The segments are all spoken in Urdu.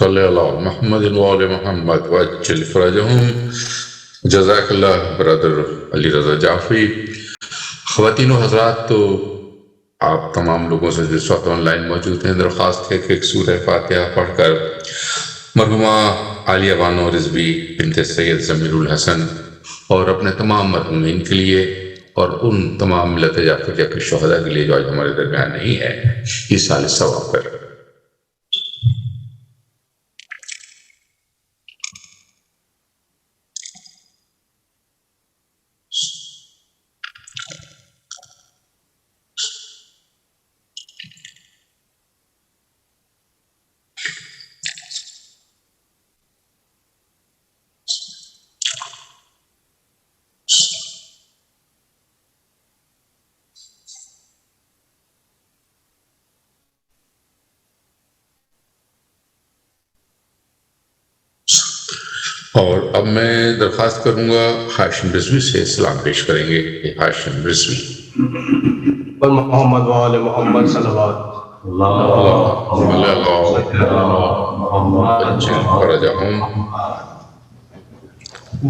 صلی اللہ محمد وآل محمد وعجل فرجهم. جزاک اللہ برادر علی رضا جعفری. خواتین و حضرات، تو آپ تمام لوگوں سے جس وقت آن لائن موجود ہیں، درخواست ہے کہ ایک سورہ فاتحہ پڑھ کر مرحومہ عالیہ بانو رضوی بنت سید ضمیر الحسن اور اپنے تمام مرحومین کے لیے اور ان تمام ملت جعفریہ کے شہداء کے لیے جو آج ہمارے درمیان نہیں ہے، اس سال ثواب پر. اور اب میں درخواست کروں گا ہاشم رضوی سے سلام پیش کریں گے. ہاشم رضوی. محمد وآل محمد صلوات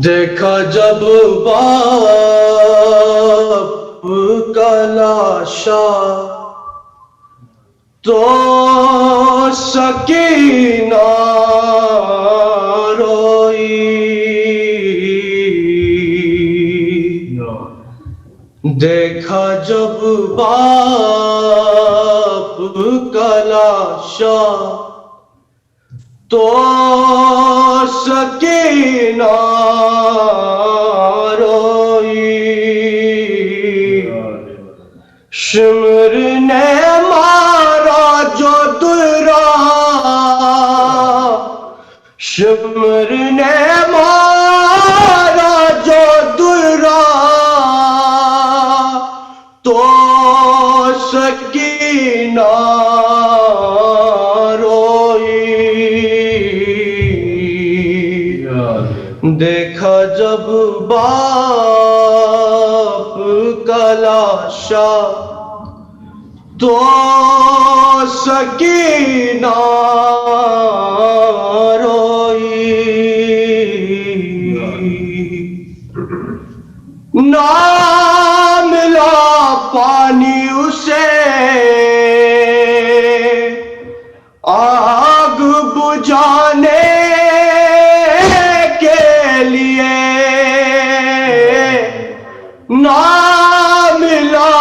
دیکھا جب باپ کا لاشا تو سکینہ روئی. دیکھا جب باپ کا لاشا تو سکینہ روئی. شمر نے مارا جو درا، شمر نے مارا جو درا تو سکینہ روئی. دیکھا جب باپ کا لاشا تو سکینہ روئی. نہ ملا پانی اسے آگ بجھانے کے لیے، نہ ملا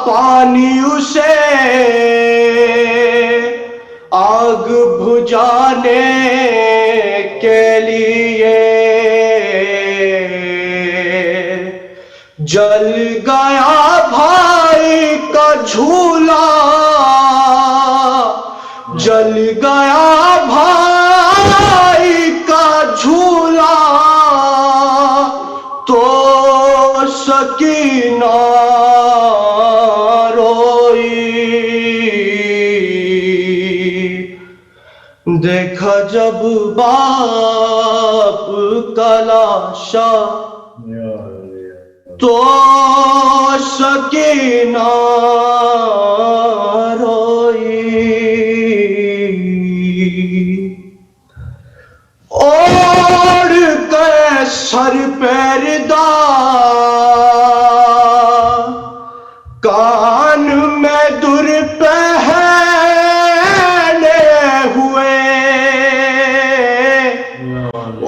پانی اسے آگ بجھانے کے لیے. جل گیا بھائی کا جھولا، جل گیا بھائی کا جھولا تو سکینہ روئی. دیکھا جب باپ کا لاشا تو سکینہ روئی. اوڑھ کے سر پردہ کان میں در پہنے ہوئے،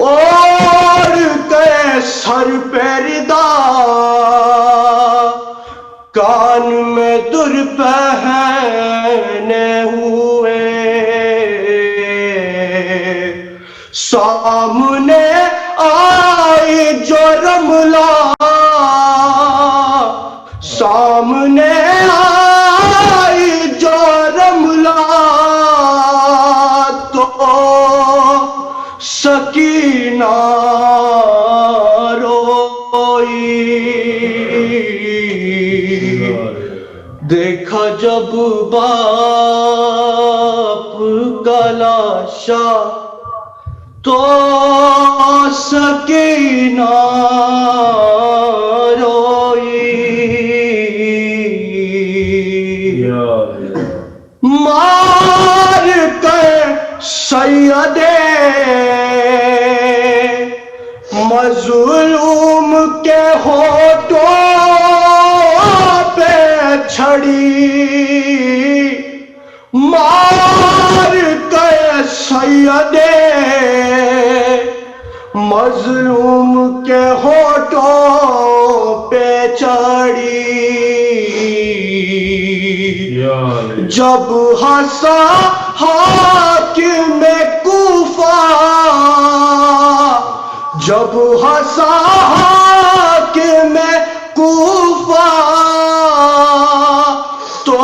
اوڑھ کے سر پردہ کان میں در پہنے ہوئے. سامنے آئی جو رملہ، سامنے آئی جو رملہ تو سکینہ روئی. دیکھا جب باپ کا لاشا تو سکینہ روئی. مار کر سید کے ہونٹوں پہ چھڑی مار کے سیدے مظلوم کے ہونٹوں پہ چڑھی جب ہنسا حاکم کوفہ جب ہنسا حاکم کوفہ تو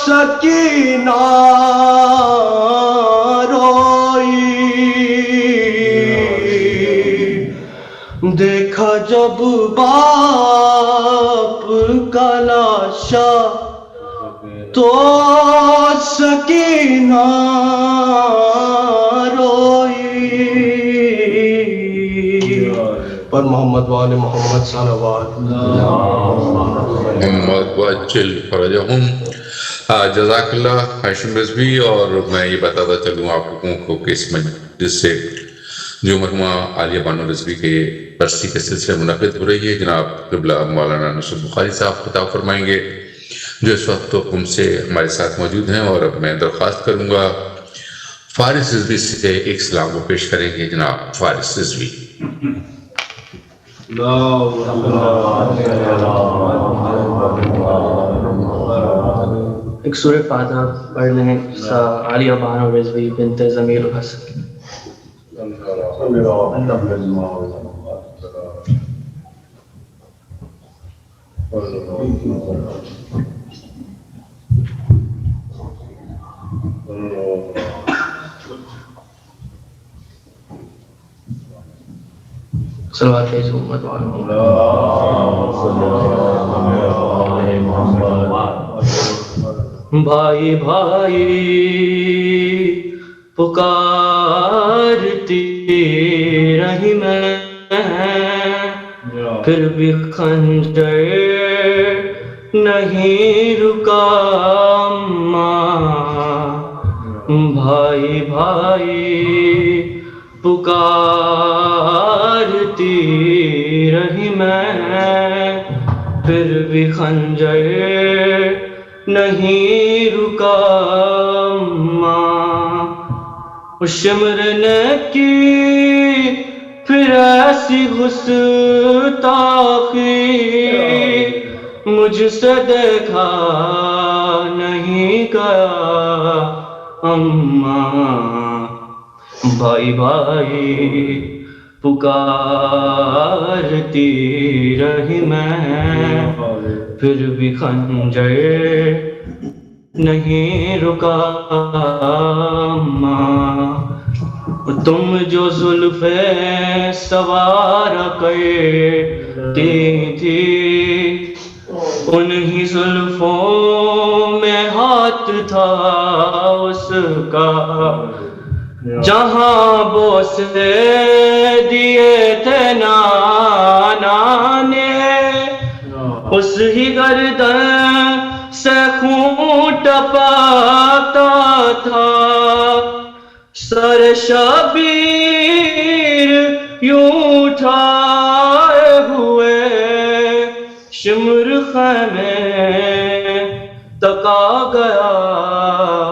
سکینہ روئی دیکھا جب باپ کا لاشا تو سکینہ روئی پر محمد وآل محمد صلوات محمد وعجل فرجہم. جزاک اللہ ہاشم رضوی. اور میں یہ بتاتا چلوں آپ لوگوں کو کہ اس مجلس سے جو مرحومہ عالیہ بانو رضوی کے برسی کے سلسلے منعقد ہو رہی ہے، جناب قبلہ مولانا نصرت بخاری صاحب خطاب فرمائیں گے، جو اس وقت ہم سے ہمارے ساتھ موجود ہیں. اور اب میں درخواست کروں گا فارس رضوی سے ایک سلام کو پیش کریں گے. جناب فارس رضوی. ایک سورہ فاتحہ پڑھ لیں عالیہ بانو رضوی بنت ضمیر الحسن. صلوات ہے امت والوں. بھائی بھائی پکارتی رہی میں، پھر بھی خنجر نہیں رکا ماں. بھائی بھائی پکارتی رہی میں، پھر بھی خنجر نہیں رکا ماں. شمر نے کی پھر ایسی گستاخی، مجھ سے دیکھا نہیں گیا اماں. بھائی بھائی پکارتی رہی میں، پھر بھی خنجر نہیں رکا ماں. تم جو زلفیں سوار کرتی تھی، انہی زلفوں میں ہاتھ تھا اس کا، جہاں بوسے دیے تھے نانا نے، اس ہی گردن سے خون ٹپکتا تھا. سر شبیر یوں اٹھائے ہوئے شمر خیمے تک آ گیا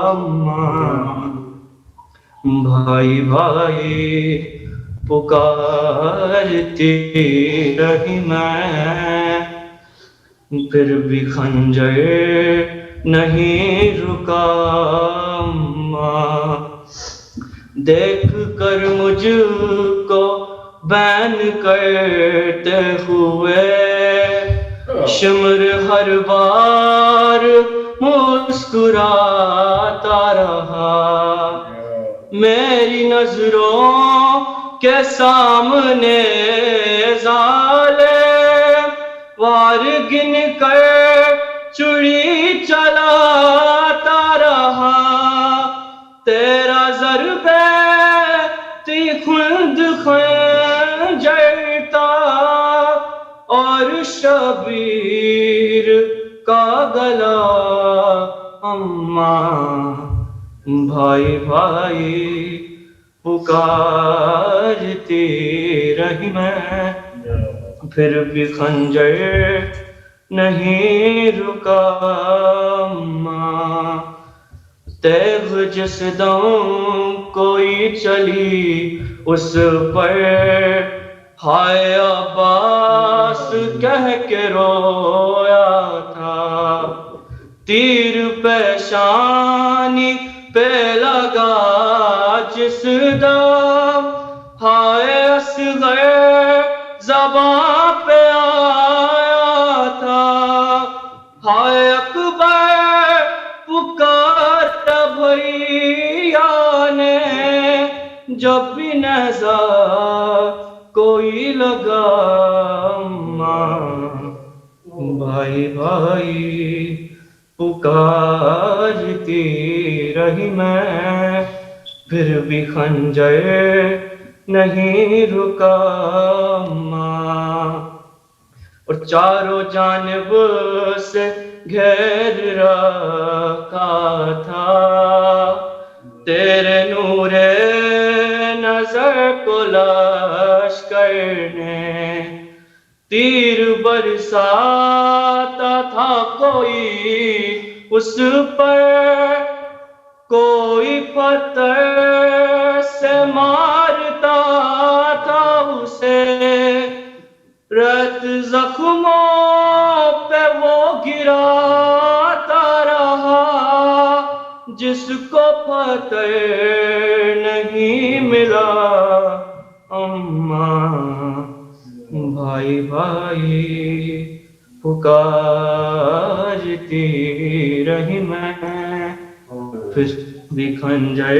اماں. بھائی بھائی پکارتی رہی میں، پھر بھی خنجر نہیں رکا ماں. دیکھ کر مجھ کو بین کرتے ہوئے شمر ہر بار مسکراتا رہا. میری نظروں کے سامنے ظالم وار گن کر چڑی چلاتا رہا. تیرا ضرب تیخند خنجر تھا اور شبیر کا گلا اماں. بھائی بھائی پکارتی رہی میں، پھر بھی خنجر نہیں رکا ماں، تیغ جس دم کوئی چلی اس پر، ہائے عباس کہہ کے رویا تھا، تیر پیشانی پہ لگا جس دم، ہائے اصغر زباں پہ آیا تھا، ہائے اکبر پکارا بھیا نے، جب بھی نیزہ کوئی لگا ماں، بھائی بھائی پکارتی رہی میں، پھر بھی خنجر نہیں رکا ماں، اور چاروں جانب سے گھیر رکھا تھا، تیرے نور نظر کو لشکر نے، تیر برساتا تھا کوئی اس پر، کوئی پتھر سے مارتا تھا اسے، رت زخموں پہ وہ گراتا رہا، جس کو پتھر نہیں ملا اماں، بھائی بھائی پکارتی رہی میں، پھر بھی خنجر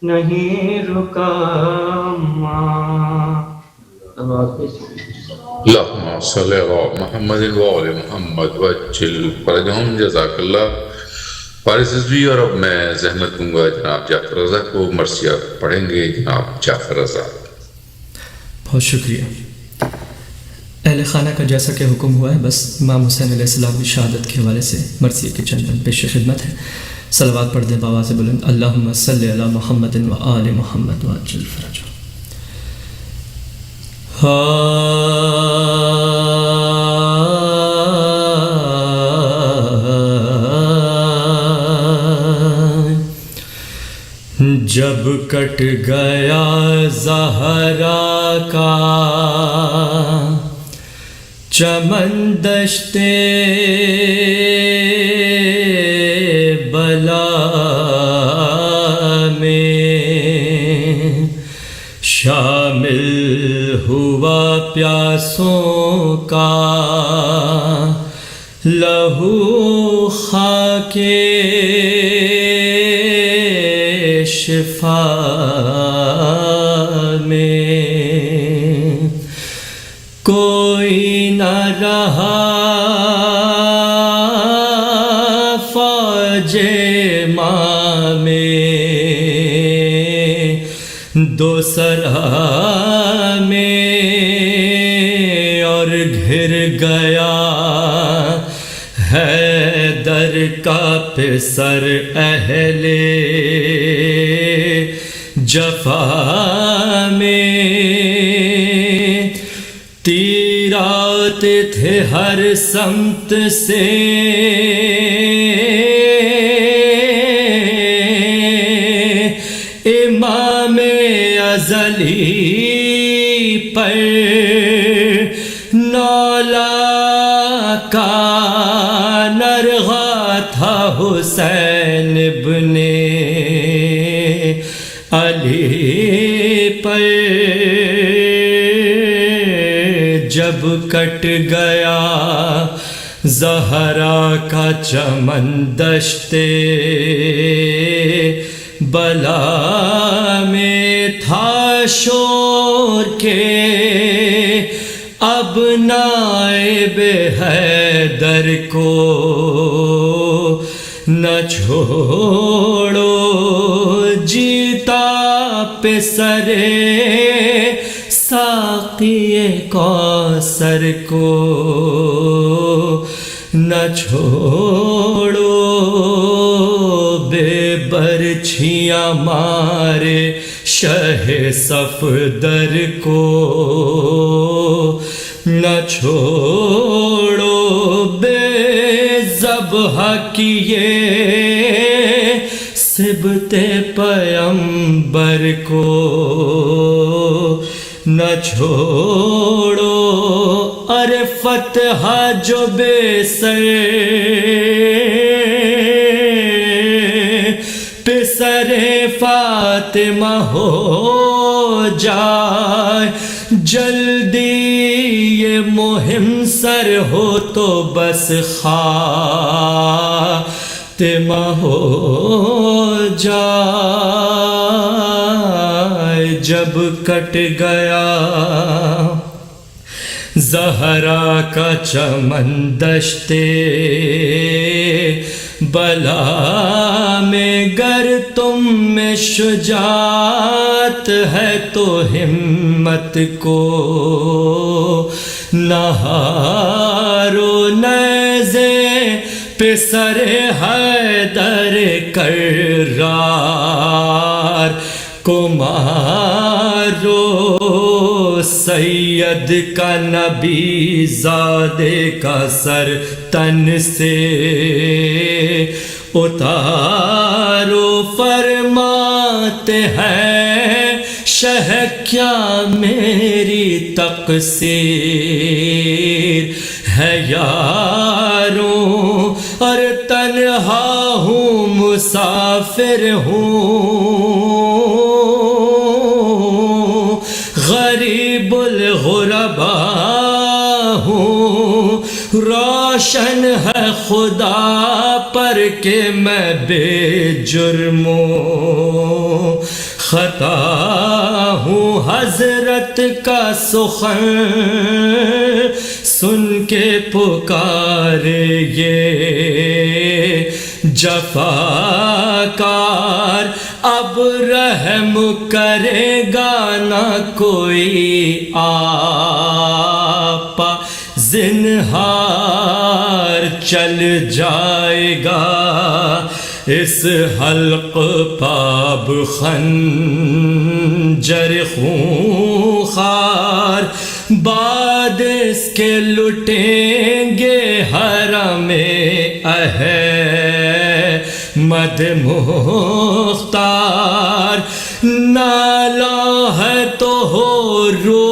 نہیں رکا ماں۔ اللہم صلی علی محمد وآل محمد وعجل فرجہم، جزاک اللہ فارس رضوی۔ اور اب میں زحمت دوں گا جناب جعفر رضا کو، مرثیہ پڑھیں گے جناب جعفر رضا۔ بہت شکریہ۔ اہل خانہ کا جیسا کہ حکم ہوا ہے، بس امام حسین علیہ السلام کی شہادت کے حوالے سے مرثیے کے چند پیش خدمت ہے۔ صلوات پڑھ دیں بآواز بلند، اللہم صلی علی محمد و آل محمد وعجل فرجہ۔ جب کٹ گیا زہرا کا چمن دشتے بلا میں، شامل ہوا پیاسوں کا لہو خاکے شفا میں، کوئی نہ رہا فوج ماں میں، دو سرا میں، اور گھر گیا حیدر کا پسر اہل جفا میں، تیر آتے تھے ہر سمت سے، امام ازلی پر نولا کا نرغا تھا حسین ابن علی پر، جب کٹ گیا زہرا کا چمن دشتے بلا میں، تھا شور کے اب نائب حیدر کو نہ چھوڑو، جیتا پسر ساقی کوثر کو نہ چھوڑو، بے برچھیاں مارے شہ صفدر کو نہ چھوڑو بے ذبح کیے سبط پیمبر کو، نہ چھوڑو ارے فتح جو بے سر پسر فاطمہ ہو جائے، جلدی یہ مہم سر ہو تو بس خاتمہ ہو جائے۔ جب کٹ گیا زہرا کا چمن دشتے بلا میں، گر تم میں شجاعت ہے تو ہمت کو نہ ہارو، نیزے پہ سر حیدر کرار کو مارو، سید کا نبی زادے کا سر تن سے اتارو، فرماتے ہیں شہ کیا میری تقصیر ہے یاروں، اور تنہا ہوں مسافر ہوں، غریب الغرباء ہوں، روشن ہے خدا پر کہ میں بے جرم و خطا ہوں، حضرت کا سخن سن کے پکارے یہ جفاکار، اب رحم کرے گا نہ کوئی آپا، زنہار چل جائے گا اس حلق پاب خنجر خونخوار، بعد اس کے لٹیں گے حرم احمد مختار، نالا ہے تو ہو رو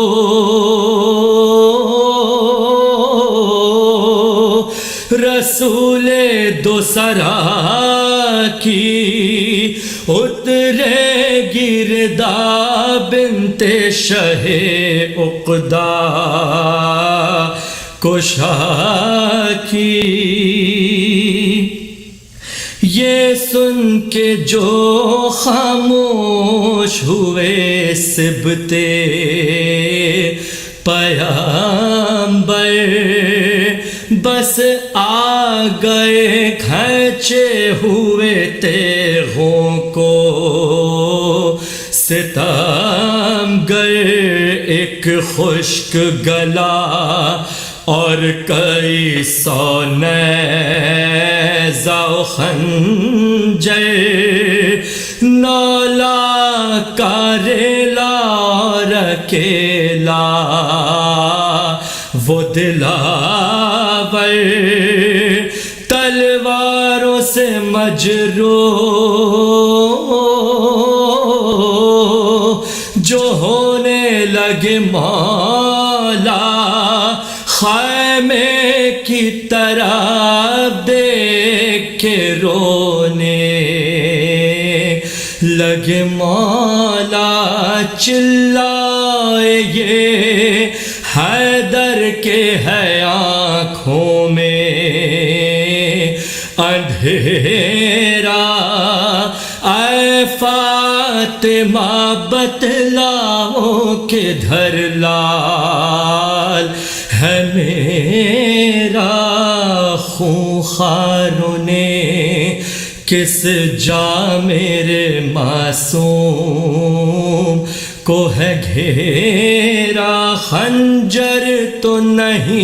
رسول دو سرا کی، اترے گردا بنت شہ عقدہ کشا کی، یہ سن کے جو خاموش ہوئے سبتے پیامبر، بس آ گئے کھینچے ہوئے تیغوں کو ستمگر، ایک خشک گلا اور کئی سو نیزہ و خنجر، نولا کاریلا اور اکیلا وہ دلاور، تلواروں سے مجروح جو ہونے لگے مولا، خیمے کی طرف دیکھ کے رونے لگے مولا، چلائے یہ حیدر کے ہے آنکھوں میں اندھیرا، اے فاطمہ بتلاؤ کدھر لال ہے میرا، خونخواروں نے کس جا میرے معصوم کو ہے گھیرا، خنجر تو نہیں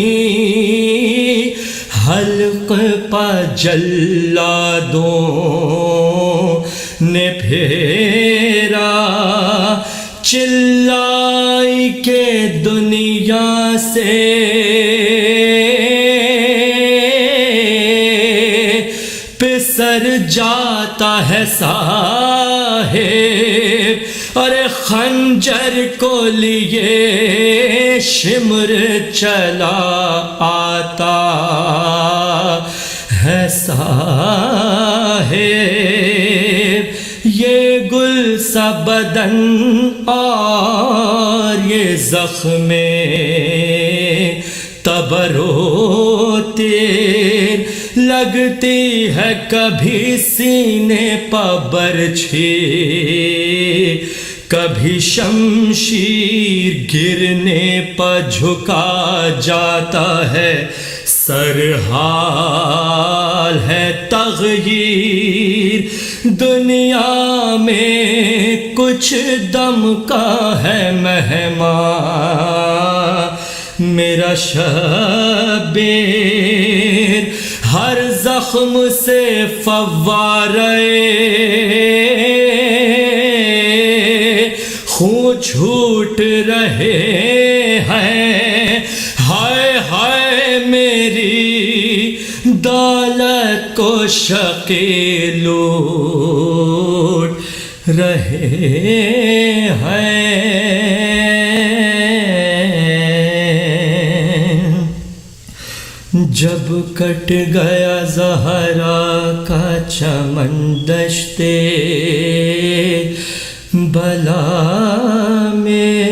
حلق پا جلادوں نے پھیرا، چلائی کے دنیا سے پسر جاتا ہے صاحب، ارے خنجر کو لیے شمر چلا آتا ہے صاحب، یہ گل سا بدن اور یہ زخم تبروتیر، لگتی ہے کبھی سینے پہ برچھی، کبھی شمشیر گرنے پہ جھکا جاتا ہے سر، حال ہے تغییر دنیا میں کچھ دم کا ہے مہمان میرا شبیر، ہر زخم سے فوارے خون چھوٹ رہے ہیں، ہائے ہائے میری دولت کو شقی لوٹ رہے ہیں۔ جب کٹ گیا زہرا کا چمن دشتے بلا میں،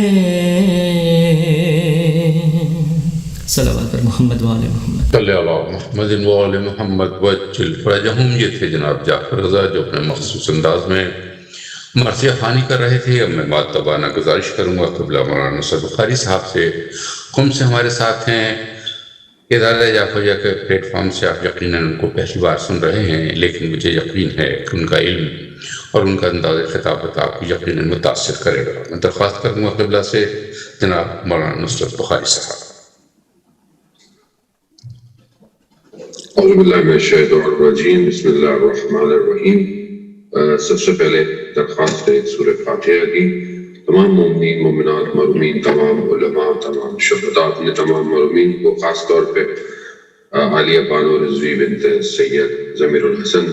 صلوات پر محمد و آل محمد۔ صلی اللہ محمد و آل محمد وجل فرجہم۔ یہ تھے جناب جعفر رضا جو اپنے مخصوص انداز میں مرثیہ خوانی کر رہے تھے۔ اب میں مؤدبانہ گزارش کروں گا قبلہ مولانا نصرت بخاری صاحب سے، قم سے ہمارے ساتھ ہیں۔ ادارہ جعفریہ کے پلیٹ فارم سے آپ یقیناً ان کو پہلی بار سن رہے ہیں، لیکن مجھے یقین ہے کہ ان کا علم اور ان کا انداز خطابت آپ کو یقیناً متاثر کرے گا۔ میں درخواست کروں گا قبلہ سے جناب مولانا نصرت بخاری صاحب۔ اعوذ باللہ من الشیطان الرجیم، بسم اللہ الرحمن الرحیم۔ سب سے پہلے درخواست ہے سورہ فاتحہ کی تمام مومنین، مومنات، مرحومین، تمام علماء، تمام شہداء، اپنے تمام مرحومین کو، خاص طور پہ عالیہ بانو رضوی بنت سید ضمیر الحسن،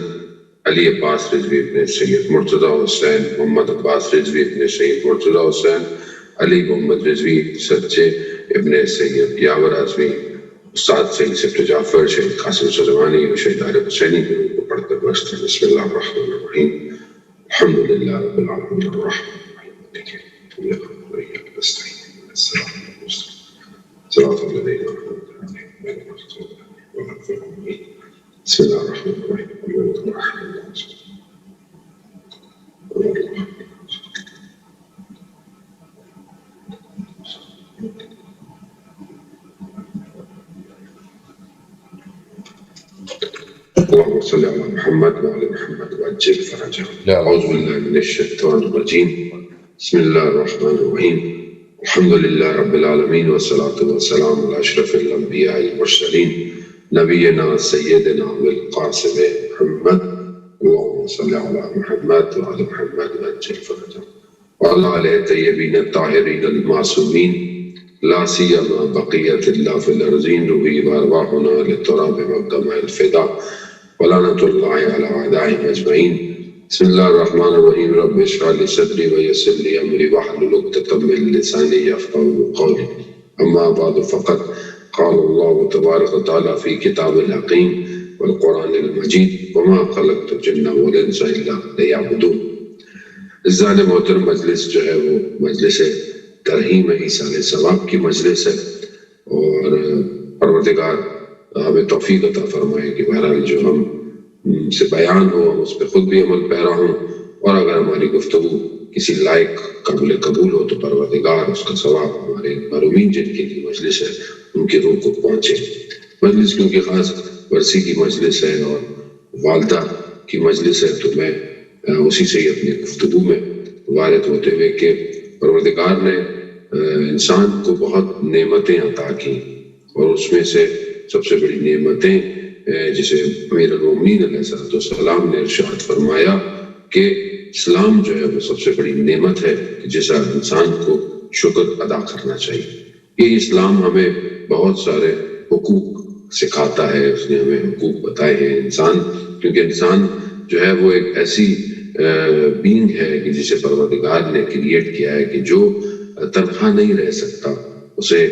علی عباس رضوی ابن سید مرتضی حسین، محمد عباس رضوی ابن سید مرتضی حسین، علی محمد رضوی سچے ابن سید یاور اعظمی، استاد سید صفت جعفر، شہید قاسم سلیمانی اور شہید عارف حسینی کے روح کو پڑھ کر بستے ہیں۔ بسم اللہ الرحمن الرحیم، الحمدللہ رب العالمین الرحمن الرحیم مالک یوم الدین، صراط الذین انعمت علیہم بسم اللہ الرحمن الرحیم۔ اللهم صل على محمد وعلى محمد وعجل فرجهم۔ اعوذ بالله من الشيطان الرجيم، بسم الله الرحمن الرحيم، الحمد لله رب العالمين والصلاة والسلام على أشرف الأنبياء والمرسلين نبينا سيدنا والقاسم محمد، اللهم صل على محمد وعلى محمد وعجل فرجهم وعلى آله الطيبين الطاهرين المعصومين، لا سيما بقية الله في الأرضين، روحي وأرواحنا للتراب مقدمة الفداء ولعنة الله على أعدائهم أجمعين۔ بسم الله الرحمن الرحيم، رب اشرح لي صدري ويسر لي أمري واحلل عقدة من لساني يفقهوا قولي، أما بعد فقد قال الله تبارك وتعالى في كتاب الحكيم والقرآن المجيد، وما خلقت الجن والإنس إلا ليعبدون۔ عزیزان محترم، مجلس جو ہے وہ مجلس ترحیم عیسیٰ علیہ السلام کی مجلس ہے، اور پروردگار ہمیں توفیق عطا فرمائے کہ بہرحال جو ہم سے بیان ہو ہم اس پہ خود بھی عمل پیرا ہوں، اور اگر ہماری گفتگو کسی لائق قابل قبول ہو تو پروردگار اس کا ثواب ہمارے مرحومین جن کی مجلس ہے ان کی روح کو پہنچے۔ مجلس کیونکہ خاص ورثی کی مجلس ہے اور والدہ کی مجلس ہے، تو میں اسی سے ہی اپنی گفتگو میں وارد ہوتے ہوئے کہ پروردگار نے انسان کو بہت نعمتیں عطا کی، اور اس میں سے سب سے بڑی نعمتیں جسے امیر المومنین علیہ السلام نے ارشاد فرمایا کہ اسلام جو ہے وہ سب سے بڑی نعمت ہے کہ جس کا انسان کو شکر ادا کرنا چاہیے۔ یہ اسلام ہمیں بہت سارے حقوق سکھاتا ہے، اس نے ہمیں حقوق بتائے ہیں انسان، کیونکہ انسان جو ہے وہ ایک ایسی بینگ ہے کہ جسے پروردگار نے کریٹ کیا ہے کہ جو تنہا نہیں رہ سکتا، اسے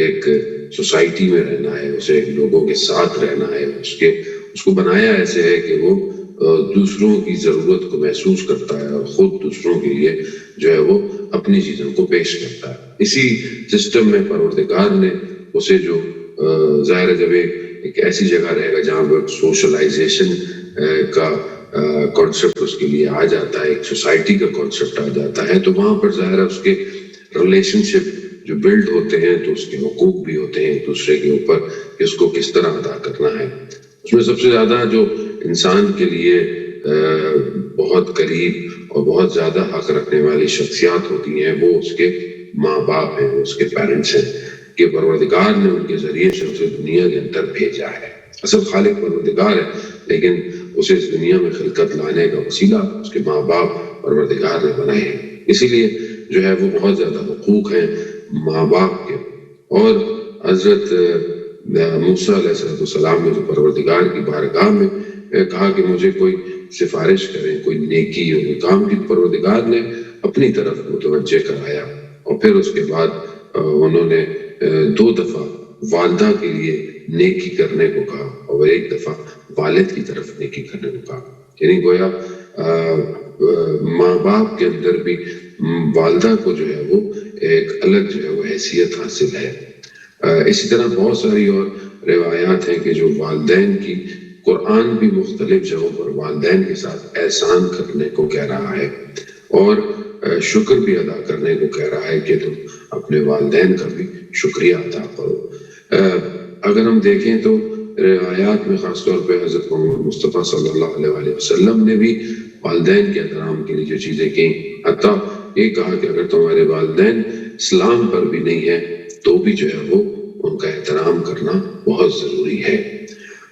ایک سوسائٹی میں رہنا ہے، اسے لوگوں کے ساتھ رہنا ہے، اس کو بنایا ایسے ہے کہ وہ دوسروں کی ضرورت کو محسوس کرتا ہے اور خود دوسروں کے لیے جو ہے وہ اپنی چیزوں کو پیش کرتا ہے۔ اسی سسٹم میں پروردگار نے اسے جو ظاہر ہے جب ایک ایسی جگہ رہے گا جہاں پر سوشلائزیشن کا کانسیپٹ اس کے لیے آ جاتا ہے، ایک سوسائٹی کا کانسیپٹ آ جاتا ہے، تو وہاں پر ظاہر ہے اس کے ریلیشن شپ جو بلڈ ہوتے ہیں تو اس کے حقوق بھی ہوتے ہیں ایک دوسرے کے اوپر کہ اس کو کس طرح ادا کرنا ہے۔ اس میں سب سے زیادہ جو انسان کے لیے بہت قریب اور بہت زیادہ حق رکھنے والی شخصیات ہوتی ہیں وہ اس کے ماں باپ ہیں، وہ اس کے پیرنٹس ہیں، کہ پروردگار نے ان کے ذریعے سے اسے دنیا کے اندر بھیجا ہے۔ اصل خالق پروردگار ہے، لیکن اسے اس دنیا میں خلقت لانے کا وسیلہ اس کے ماں باپ پروردگار نے بنائے ہیں۔ اسی لیے جو ہے وہ بہت زیادہ حقوق ہیں ماں باپ کے۔ اور حضرت موسیٰ علیہ السلام نے جو پروردگار کی بارگاہ میں کہا کہ مجھے کوئی سفارش کریں، کوئی نیکی اور کوئی کام کی، پروردگار نے اپنی طرف متوجہ کرایا، اور پھر اس کے بعد انہوں نے 2 دفعہ والدہ کے لیے نیکی کرنے کو کہا اور 1 دفعہ والد کی طرف نیکی کرنے کو کہا، یعنی گویا ماں باپ کے اندر بھی والدہ کو جو ہے وہ ایک الگ جو ہے وہ حیثیت حاصل ہے۔ اسی طرح بہت ساری اور روایات ہیں کہ جو والدین کی، قرآن بھی مختلف جگہوں پر والدین کے ساتھ احسان کرنے کو کہہ رہا ہے اور شکر بھی ادا کرنے کو کہہ رہا ہے کہ تم اپنے والدین کا بھی شکریہ ادا کرو۔ اگر ہم دیکھیں تو روایات میں خاص طور پہ حضرت محمد مصطفیٰ صلی اللہ علیہ وسلم نے بھی والدین کے احترام کے لیے جو چیزیں کہیں، حتیٰ یہ کہا کہ اگر تمہارے والدین اسلام پر بھی نہیں ہیں تو بھی جو ہے وہ ان کا احترام کرنا بہت ضروری ہے۔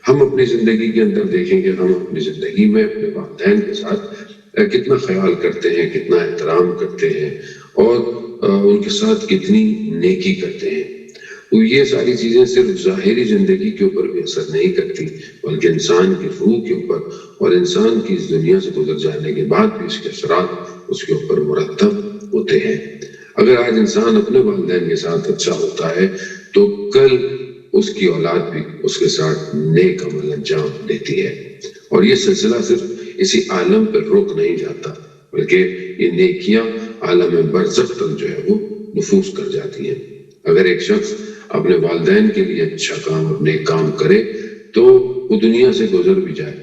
ہم اپنی زندگی کے اندر دیکھیں کہ ہم اپنی زندگی میں اپنے والدین کے ساتھ کتنا خیال کرتے ہیں، کتنا احترام کرتے ہیں اور ان کے ساتھ کتنی نیکی کرتے ہیں۔ تو یہ ساری چیزیں صرف ظاہری زندگی کے اوپر بھی اثر نہیں کرتی، بلکہ انسان کی روح کے اوپر اور انسان کی اس دنیا سے گزر جانے کے بعد بھی اس کے اثرات اس کے اوپر مرتب ہوتے ہیں۔ اگر آج انسان اپنے والدین کے ساتھ اچھا ہوتا ہے تو کل اس کی اولاد بھی اس کے ساتھ نیک عمل انجام دیتی ہے، اور یہ سلسلہ صرف اسی عالم پر رک نہیں جاتا بلکہ یہ نیکیاں عالم برزخ تک جو ہے وہ نفوذ کر جاتی ہیں۔ اگر ایک شخص اپنے والدین کے لیے اچھا کام اور نیک کام کرے تو وہ دنیا سے گزر بھی جائے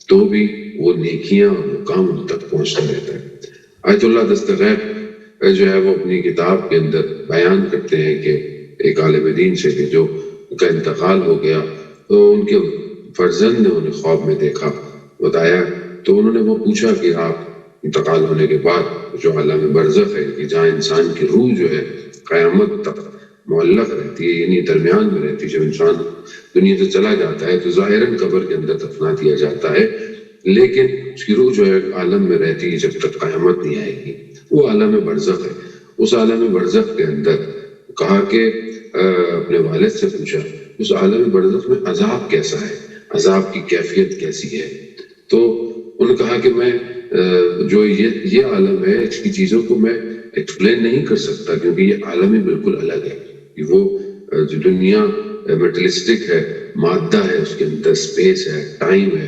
تو بھی وہ نیکیاں اور مقام ان تک پہنچتا رہتا ہے۔ آیت اللہ دستغیب جو ہے وہ اپنی کتاب کے اندر بیان کرتے ہیں کہ ایک عالم دین سے کہ جو کا انتقال ہو گیا تو ان کے فرزند نے انہیں خواب میں دیکھا، بتایا، تو انہوں نے وہ پوچھا کہ آپ انتقال ہونے کے بعد جو عالم برزخ ہے کہ جہاں انسان کی روح جو ہے قیامت تک معلق رہتی ہے، یعنی درمیان میں رہتی ہے، جب انسان دنیا سے چلا جاتا ہے تو ظاہراً قبر کے اندر دفنا دیا جاتا ہے، لیکن اس کی روح جو ہے عالم میں رہتی ہے جب تک قیامت نہیں آئے گی، وہ عالم برزخ ہے۔ اس عالم برزخ کے اندر کہا کہ اپنے والد سے پوچھا اس عالم برزخ میں عذاب کیسا ہے، عذاب کی کیفیت کیسی ہے؟ تو انہوں نے کہا کہ میں جو یہ عالم ہے اس کی چیزوں کو میں ایکسپلین نہیں کر سکتا، کیونکہ یہ عالم ہی بالکل الگ ہے۔ وہ جو دنیا میٹلسٹک ہے، مادہ ہے، اس کے اندر اسپیس ہے، ٹائم ہے،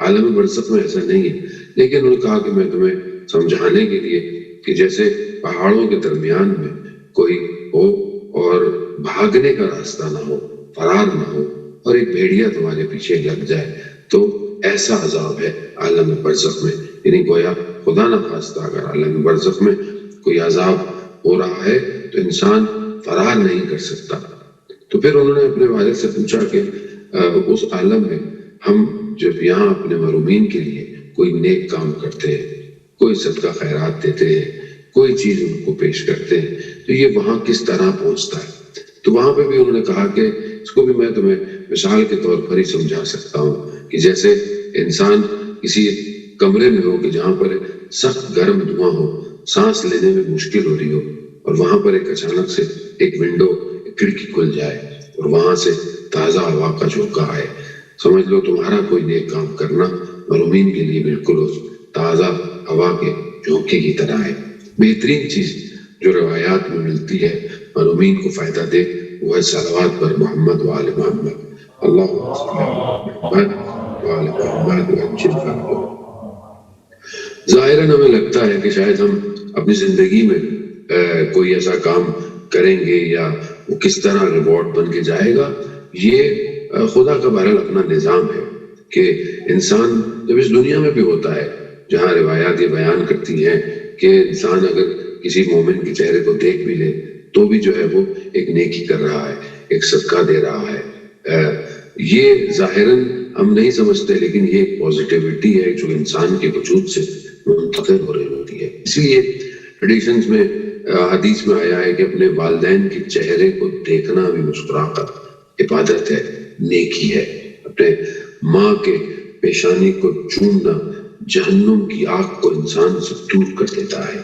عالم برزخ میں ایسا نہیں ہے۔ لیکن انہوں نے کہا کہ میں تمہیں سمجھانے کے لیے کہ جیسے پہاڑوں کے درمیان میں کوئی ہو اور بھاگنے کا راستہ نہ ہو، فرار نہ ہو، اور ایک بھیڑیا تمہارے پیچھے لگ جائے، تو ایسا عذاب ہے عالم برزخ میں۔ یعنی گویا خدا نہ خواستہ اگر عالم برزخ میں کوئی عذاب ہو رہا ہے تو انسان فرار نہیں کر سکتا۔ تو پھر انہوں نے اپنے والد سے پوچھا کہ اس عالم میں ہم جب یہاں اپنے محرومین کے لیے کوئی نیک کام کرتے ہیں، کوئی صدقہ خیرات دیتے ہیں، کوئی چیز ان کو پیش کرتے ہیں، تو یہ وہاں کس طرح پہنچتا ہے؟ تو وہاں پہ بھی انہوں نے کہا کہ اس کو بھی میں تمہیں مثال کے طور پر ہی سمجھا سکتا ہوں کہ جیسے انسان کسی کمرے میں ہو کہ جہاں پر سخت گرم دھواں ہو، سانس لینے میں مشکل ہو رہی ہو، اور وہاں پر ایک اچانک سے ایک ونڈو، ایک کھڑکی کھل جائے اور وہاں سے تازہ ہوا کا جھونکا آئے. سمجھ لو تمہارا کوئی نیک کام کرنا محرومین کے لیے بالکل اس تازہ ہوا کے جھونکے کی طرح ہے. بہترین چیز جو روایات میں ملتی ہے محرومین کو فائدہ دے وہ ہے صلوات پر محمد و آل محمد. اللہم صلی علی محمد و آل محمد وعجل فرجہ. ظاہراً ہمیں لگتا ہے کہ شاید ہم اپنی زندگی میں کوئی ایسا کام کریں گے یا وہ کس طرح ریوارڈ بن کے جائے گا. یہ خدا کا بہرحال اپنا نظام ہے کہ انسان جب اس دنیا میں بھی ہوتا ہے جہاں روایات یہ بیان کرتی ہیں کہ انسان اگر کسی مومن کے چہرے کو دیکھ بھی لے تو بھی جو ہے وہ ایک نیکی کر رہا ہے, ایک صدقہ دے رہا ہے. یہ ظاہراً ہم نہیں سمجھتے لیکن یہ ایک پازیٹیوٹی ہے جو انسان کے وجود سے منتقل ہو رہی ہوتی ہے. اسی لیے ٹریڈیشنز میں حدیث میں آیا ہے کہ اپنے والدین کے چہرے کو دیکھنا بھی مسکرا کر عبادت ہے, نیکی ہے. اپنے ماں کے پیشانی کو چومنا جہنم کی آگ کو انسان سے دور کر دیتا ہے.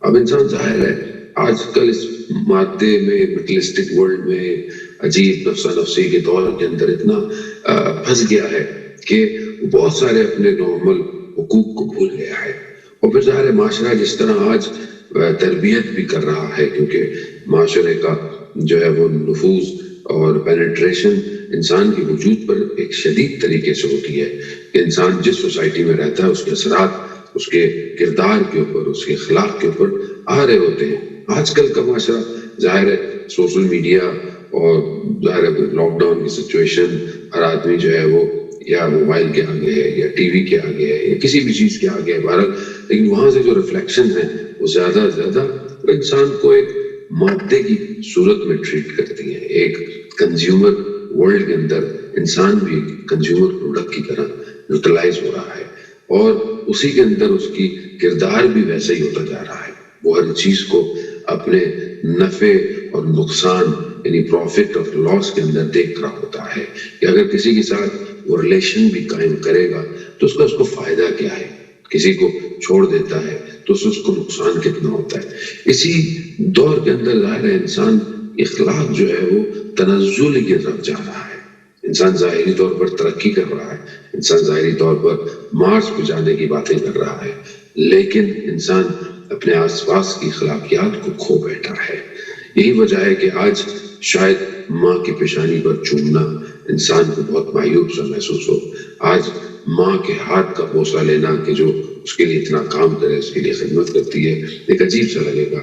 اب انسان ظاہر ہے آج کل اس مادے میں مٹیریلسٹک ورلڈ میں عجیب نفسا نفسی کے دور کے اندر اتنا پھنس گیا ہے کہ بہت سارے اپنے نارمل حقوق کو بھول گیا ہے. اور پھر ظاہر معاشرہ جس طرح آج تربیت بھی کر رہا ہے کیونکہ معاشرے کا جو ہے وہ نفوذ اور پینیٹریشن انسان کے وجود پر ایک شدید طریقے سے ہوتی ہے کہ انسان جس سوسائٹی میں رہتا ہے اس کے اثرات اس کے کردار کے اوپر, اس کے اخلاق کے اوپر آ رہے ہوتے ہیں. آج کل کا معاشرہ ظاہر ہے سوشل میڈیا اور ظاہر ہے لاک ڈاؤن کی سچویشن, ہر آدمی جو ہے وہ یا موبائل کے آگے ہے یا ٹی وی کے آگے ہے یا کسی بھی چیز کے آگے ہے بہرحال, لیکن وہاں سے جو ریفلیکشن ہیں وہ زیادہ زیادہ انسان کو ایک مادے کی صورت میں ٹریٹ کرتی ہے. ایک کنزیومر ورلڈ کے اندر انسان بھی ایک کنزیومر پروڈکٹ کی طرح یوٹیلائز ہو رہا ہے اور اسی کے اندر اس کی کردار بھی ویسے ہی ہوتا جا رہا ہے. وہ ہر چیز کو اپنے نفع اور نقصان یعنی پروفٹ اور لاس کے اندر دیکھ رہا ہوتا ہے کہ اگر کسی کے ساتھ وہ ریلیشن بھی قائم کرے گا تو اس کو فائدہ کیا ہے, کسی کو چھوڑ دیتا ہے تو اس کو نقصان کتنا ہوتا ہے. اسی دور کے اندر ظاہر ہے انسان اخلاق جو ہے وہ تنزل کی طرف جا رہا ہے. انسان ظاہری طور پر ترقی کر رہا ہے, انسان ظاہری طور پر مارس پہ جانے کی باتیں کر رہا ہے, لیکن انسان اپنے آس پاس کی اخلاقیات کو کھو بیٹھا ہے. یہی وجہ ہے کہ آج شاید ماں کی پیشانی پر چومنا انسان کو بہت مایوب سا محسوس ہو. آج ماں کے ہاتھ کا بوسہ لینا کہ جو اس کے لیے اتنا کام کرے, اس کے لیے خدمت کرتی ہے, ایک عجیب سا لگے گا.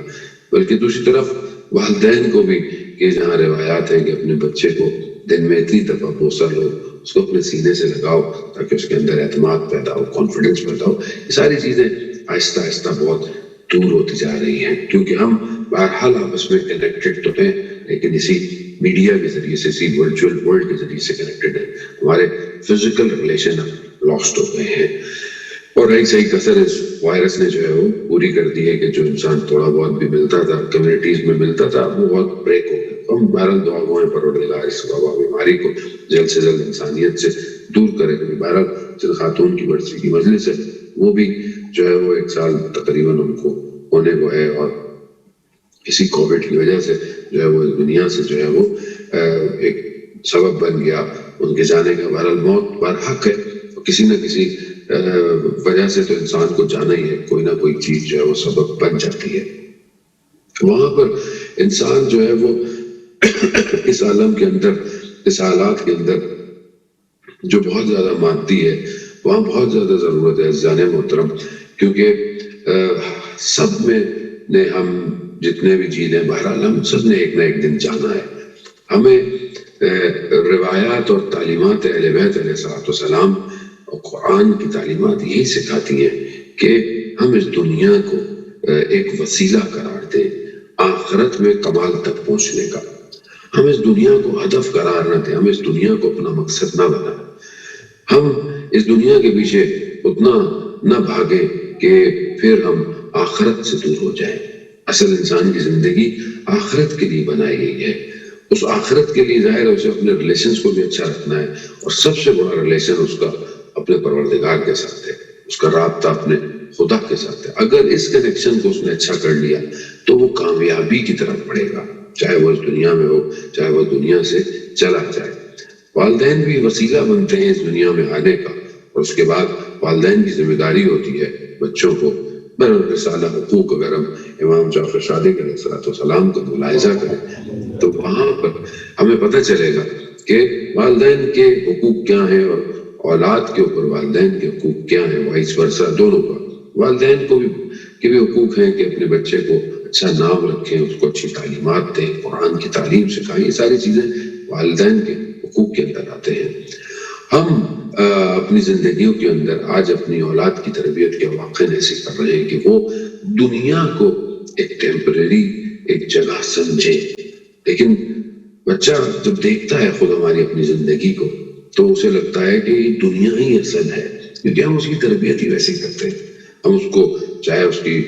بلکہ دوسری طرف والدین کو بھی کہ جہاں روایات ہے کہ اپنے بچے کو دن میں اتنی دفعہ بوسہ لو, اس کو اپنے سینے سے لگاؤ تاکہ اس کے اندر اعتماد پیدا ہو, کانفیڈنس پیدا ہو. یہ ساری چیزیں آہستہ آہستہ بہت دور ہوتی جا رہی ہیں کیونکہ ہم بہرحال آپس میں کنیکٹڈ تو ہیں لیکن اسی میڈیا کے ذریعے سے, اسی ورچوئل ورلڈ کے ذریعے سے کنیکٹڈ ہیں. ہمارے فزیکل ریلیشن لاسٹ ہو گئے ہیں اور رہی صحیح کثر اس وائرس نے جو ہے وہ پوری کر دی ہے کہ جو انسان تھوڑا بہت بھی ملتا تھا کمیونٹیز میں ملتا تھا وہ بہت بریک ہو گیا. ہم بہرحال دعا گوئیں پروردگار اس وبا بیماری کو جلد سے جلد انسانیت سے دور کرے. بہرحال جن خاتون کی برسی کی مجلس ہے وہ بھی جو ہے وہ 1 سال تقریباً ان کو ہونے کو ہے اور اسی کووڈ کی وجہ سے جو ہے وہ اس دنیا سے جو ہے وہ ایک سبب بن گیا ان کے جانے کا. بہرحال موت برحق ہے, کسی نہ کسی وجہ سے تو انسان کو جانا ہی ہے, کوئی نہ کوئی چیز جو ہے وہ سبب بن جاتی ہے. وہاں پر انسان جو ہے وہ اس عالم کے اندر, اس حالات کے اندر جو بہت زیادہ مادی ہے وہاں بہت زیادہ ضرورت ہے عزیزان محترم, کیونکہ سب میں نے ہم جتنے بھی جی لیں بہرحال ہم سب نے ایک نہ ایک دن جانا ہے. ہمیں روایات اور تعلیمات اہل بیت علیہ الصلوۃ والسلام اور قرآن کی تعلیمات یہی سکھاتی ہیں کہ ہم اس دنیا کو ایک وسیلہ قرار دیں آخرت میں کمال تک پہنچنے کا. ہم اس دنیا کو ہدف قرار نہ دیں, ہم اس دنیا کو اپنا مقصد نہ بنائیں, ہم اس دنیا کے پیچھے اتنا نہ بھاگیں کہ پھر ہم آخرت سے دور ہو جائیں. اصل انسان کی زندگی آخرت کے لیے بنائی گئی ہے. اس آخرت کے لیے ظاہر ہے اسے اپنے ریلیشنز کو بھی اچھا رکھنا ہے اور سب سے بڑا ریلیشن اس کا اپنے پروردگار کے ساتھ ہے, اس کا رابطہ اپنے خدا کے ساتھ ہے. اگر اس کنیکشن کو اس نے اچھا کر لیا تو وہ کامیابی کی طرف بڑھے گا. چاہے وہ اس دنیا میں ہو چاہے وہ دنیا سے چلا جائے. والدین بھی وسیلہ بنتے ہیں اس دنیا میں آنے کا، اور اس کے بعد والدین کی ذمہ داری ہوتی ہے بچوں کو رسالہ حقوق. اگر ہم امام جعفر صادق علیہ السلام کا ملاحظہ کریں تو وہاں پر ہمیں پتہ چلے گا کہ والدین کے حقوق کیا ہیں اور اولاد کے اوپر والدین کے حقوق کیا ہیں، وائس ورثہ دونوں کا. والدین کو بھی حقوق ہیں کہ اپنے بچے کو اچھا نام رکھیں، اس کو اچھی تعلیمات دیں، قرآن کی تعلیم سکھائیں. یہ ساری چیزیں والدین کے حقوق کے اندر آتے ہیں. ہم اپنی زندگیوں کے اندر آج اپنی اولاد کی تربیت کے واقع ایسے کر رہے ہیں کہ وہ دنیا کو ایک ٹیمپریری ایک جگہ سمجھے، لیکن بچہ جب دیکھتا ہے خود ہماری اپنی زندگی کو تو اسے لگتا ہے کہ یہ دنیا ہی اصل ہے، کیونکہ ہم اس کی تربیت ہی ویسے کرتے ہیں. ہم اس کو چاہے اس کی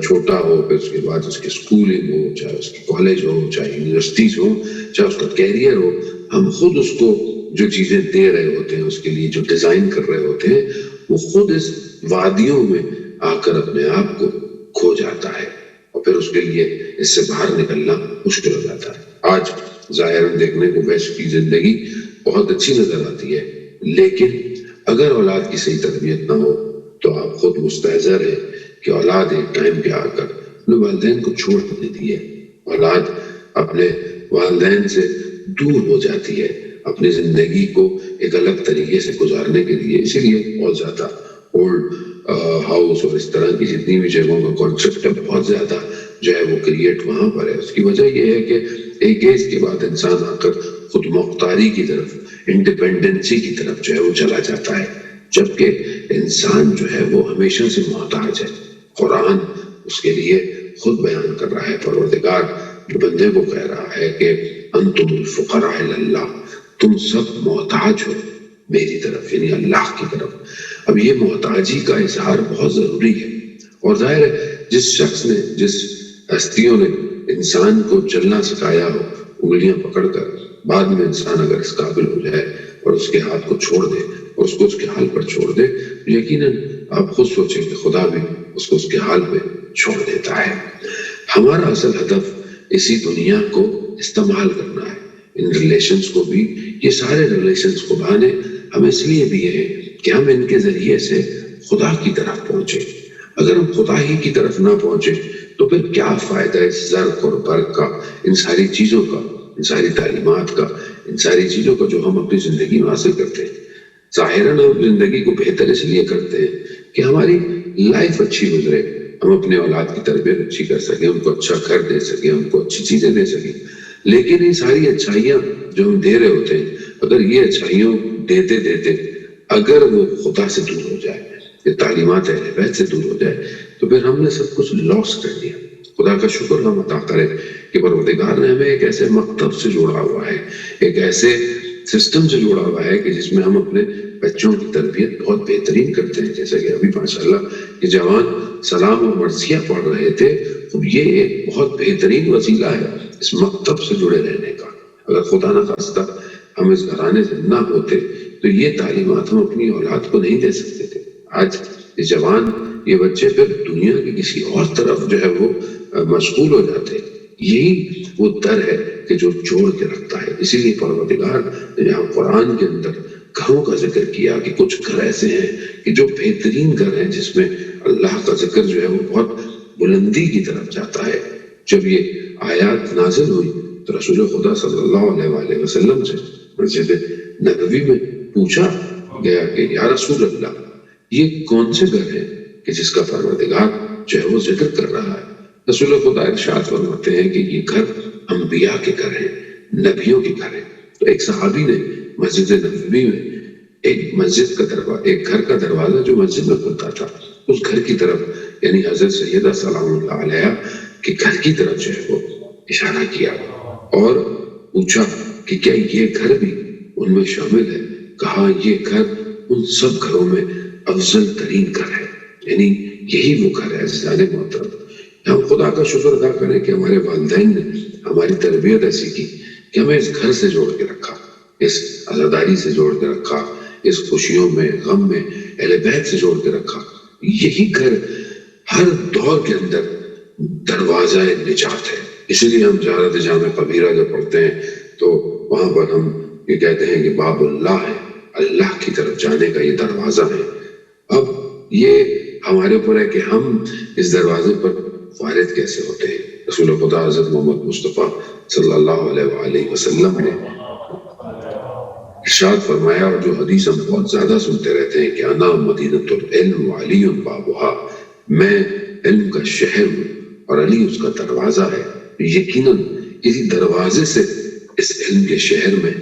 چھوٹا ہو، پھر اس کے بعد اس کی اسکولنگ ہو، چاہے اس کی کالج ہو، چاہے یونیورسٹیز ہو، چاہے اس کا کیریئر ہو، ہم خود اس کو جو چیزیں دے رہے ہوتے ہیں، اس کے لیے جو ڈیزائن کر رہے ہوتے ہیں، وہ خود اس وادیوں میں آ کر اپنے آپ کو کھو جاتا ہے اور پھر اس کے لیے اس سے باہر نکلنا مشکل ہو جاتا ہے. آج ظاہراً دیکھنے کو ویسٹ کی زندگی بہت اچھی نظر آتی ہے، لیکن اگر اولاد کی صحیح تربیت نہ ہو تو آپ خود مستحضر ہیں کہ اولاد ایک ٹائم پہ آ کر اپنے والدین کو چھوڑ دیتی ہے. اولاد اپنے والدین سے دور ہو جاتی ہے اپنی زندگی کو ایک الگ طریقے سے گزارنے کے لیے. اسی لیے بہت زیادہ اولڈ ہاؤس اور اس طرح کی جتنی بھی جگہوں کا کانسیپٹ ہے بہت زیادہ جو ہے وہ کریٹ وہاں پر ہے. اس کی وجہ یہ ہے کہ ایک ایج کے بعد انسان آ کر خود مختاری کی طرف، انڈیپینڈنسی کی طرف جو ہے وہ چلا جاتا ہے، جبکہ انسان جو ہے وہ ہمیشہ سے محتاج ہے. قرآن اس کے لیے خود بیان کر رہا ہے، پروردگار بندے کو کہہ رہا ہے کہ انتم الفقراء الی اللہ، تم سب محتاج ہو میری طرف، یعنی اللہ کی طرف. اب یہ محتاجی کا اظہار بہت ضروری ہے، اور ظاہر ہے جس شخص نے، جس ہستیوں نے انسان کو چلنا سکھایا ہو انگلیاں پکڑ کر، بعد میں انسان اگر اس قابل ہو جائے اور اس کے ہاتھ کو چھوڑ دے اور اس کو اس کے حال پر چھوڑ دے، یقیناً آپ خود سوچیں کہ خدا بھی اس کو اس کے حال پہ چھوڑ دیتا ہے. ہمارا اصل ہدف اسی دنیا کو استعمال کرنا ہے. ان ریلیشنز کو بھی، یہ سارے ریلیشنز خدا نے ہمیں اس لیے دیے ہیں کہ ہم ان کے ذریعے سے خدا کی طرف پہنچیں. اگر ہم خدا ہی کی طرف نہ پہنچیں تو پھر کیا فائدہ اس زرق اور برق کا، ان ساری چیزوں کا، ان ساری تعلیمات کا، ان ساری چیزوں کا جو ہم اپنی زندگی میں حاصل کرتے ہیں. ظاہراً ہم زندگی کو بہتر اس لیے کرتے ہیں کہ ہماری لائف اچھی گزرے، ہم اپنے اولاد کی تربیت اچھی کر سکیں، ان کو اچھا گھر دے سکیں، ان کو اچھی چیزیں دے سکیں. لیکن یہ ساری اچھائیاں جو ہم دے رہے ہوتے ہیں، اگر یہ اچھائیوں دیتے دیتے اگر وہ خدا سے دور ہو جائے، یہ تعلیمات اہل بیت سے دور ہو جائے، تو پھر ہم نے سب کچھ لاس کر دیا. خدا کا شکر ہم عطا کریں کہ پروردگار نے ہمیں ایک ایسے مکتب سے جوڑا ہوا ہے، ایک ایسے سسٹم سے جوڑا ہوا ہے کہ جس میں ہم اپنے بچوں کی تربیت بہت بہترین کرتے ہیں. جیسا کہ ابھی ماشاءاللہ یہ جوان سلام و مرثیہ پڑھ رہے تھے، تو یہ ایک بہت بہترین وسیلہ ہے اس مکتب سے جڑے رہنے کا. اگر خدا نہ خواستہ ہم اس گھرانے سے نہ ہوتے تو یہ تعلیمات ہم اپنی اولاد کو نہیں دے سکتے تھے. آج یہ جوان، یہ بچے پھر دنیا کی کسی اور طرف جو ہے وہ مشغول ہو جاتے ہیں. یہی وہ در ہے کہ جو جوڑ کے رکھتا ہے. اسی لیے پروردگار نے یہاں قرآن کے اندر گھروں کا ذکر کیا کہ کچھ گھر ایسے ہیں کہ جو بہترین گھر ہیں، جس میں اللہ کا ذکر جو ہے وہ بہت بلندی کی طرف جاتا ہے. جب یہ آیات نازل ہوئی تو رسول خدا صلی اللہ علیہ وآلہ وسلم سے مسجد نبوی میں پوچھا گیا کہ یا رسول اللہ، یہ کون سے گھر ہیں کہ جس کا پروردگار جو ہے وہ ذکر کر رہا ہے؟ رسول خدا ارشاد فرماتے ہیں کہ یہ گھر انبیاء کے گھر ہیں، نبیوں کے گھر ہیں. تو ایک صحابی نے مسجد نبوی میں ایک مسجد کا دروازہ، ایک گھر کا دروازہ جو مسجد میں کھلتا تھا، اس گھر کی طرف، یعنی حضرت سیدہ سلام اللہ علیہ کے گھر کی طرف جو ہے وہ اشارہ کیا اور پوچھا کہ کیا یہ گھر بھی ان میں شامل ہے؟ کہا یہ گھر ان سب گھروں میں افضل ترین گھر ہے، یعنی یہی وہ گھر ہے. عزیزان محترم، ہم خدا کا شکر ادا کریں کہ ہمارے والدین نے ہماری تربیت ایسی کی کہ ہمیں اس گھر سے جوڑ کے رکھا، اس عزاداری سے جوڑ کے رکھا، اس خوشیوں میں، غم میں اہل بیت سے جوڑ کے رکھا. یہی گھر ہر دور کے اندر دروازہ نجات ہے. اسی لیے ہم زیارت جامع کبیرہ جب پڑھتے ہیں تو وہاں پر ہم یہ کہتے ہیں کہ باب اللہ ہے، اللہ کی طرف جانے کا یہ دروازہ ہے۔ اب یہ ہمارے اوپر ہے کہ ہم اس دروازے پر وارد کیسے ہوتے ہیں۔ رسول خدا حضرت محمد مصطفیٰ صلی اللہ علیہ وآلہ وسلم نے ارشاد فرمایا، اور جو حدیث ہم بہت زیادہ سنتے رہتے ہیں کہ انا مدینۃ العلم وعلی بابھا، میں علم کا شہر ہوں اور علی اس کا دروازہ ہے۔ یقیناً اسی دروازے سے اس علم کے شہر میں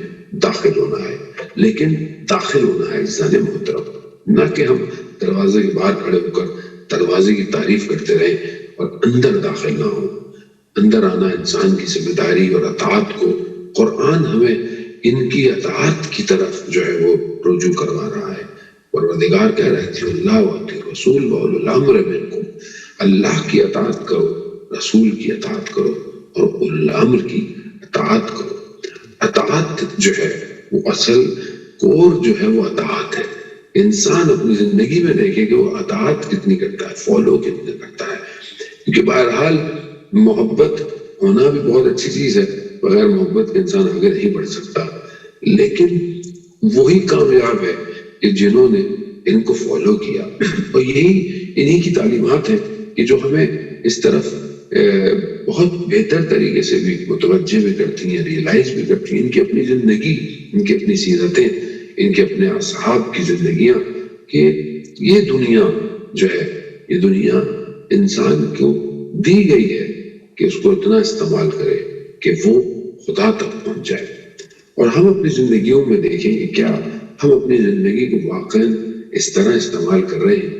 داخل ہونا ہے، لیکن داخل ہونا ہے عزیزان محترم، نہ کہ ہم دروازے کے باہر کھڑے ہو کر دروازے کی تعریف کرتے رہیں اور اندر داخل نہ ہوں۔ اندر آنا انسان کی ذمہ داری اور اطاعت کو قرآن ہمیں ان کی اطاعت کی طرف جو ہے وہ رجوع کروا رہا ہے۔ پروردگار کہہ رہے تھے اللہ و رسول و اولو الامر منکم، اللہ کی اطاعت کرو، رسول کی اطاعت کرو اور اولو الامر کی اطاعت کرو۔ اطاعت جو ہے وہ اصل کور جو ہے وہ اطاعت ہے۔ انسان اپنی زندگی میں دیکھے کہ وہ اطاعت کتنی کرتا ہے، فالو کتنا کرتا ہے، کیونکہ بہرحال محبت ہونا بھی بہت اچھی چیز ہے، بغیر محبت کے انسان آگے نہیں بڑھ سکتا، لیکن وہی کامیاب ہے کہ جنہوں نے ان کو فالو کیا، اور یہی انہی کی تعلیمات ہیں کہ جو ہمیں اس طرف بہت بہتر طریقے سے بھی متوجہ بھی کرتی ہیں، ریئلائز بھی کرتی ہیں، ان کی اپنی زندگی، ان کی اپنی سیرتیں، ان کے اپنے اصحاب کی زندگیاں، کہ یہ دنیا جو ہے، یہ دنیا انسان کو دی گئی ہے کہ اس کو اتنا استعمال کرے کہ وہ خدا تک پہنچ جائے۔ اور ہم اپنی زندگیوں میں دیکھیں کہ کیا ہم اپنی زندگی کو واقعاً اس طرح استعمال کر رہے ہیں۔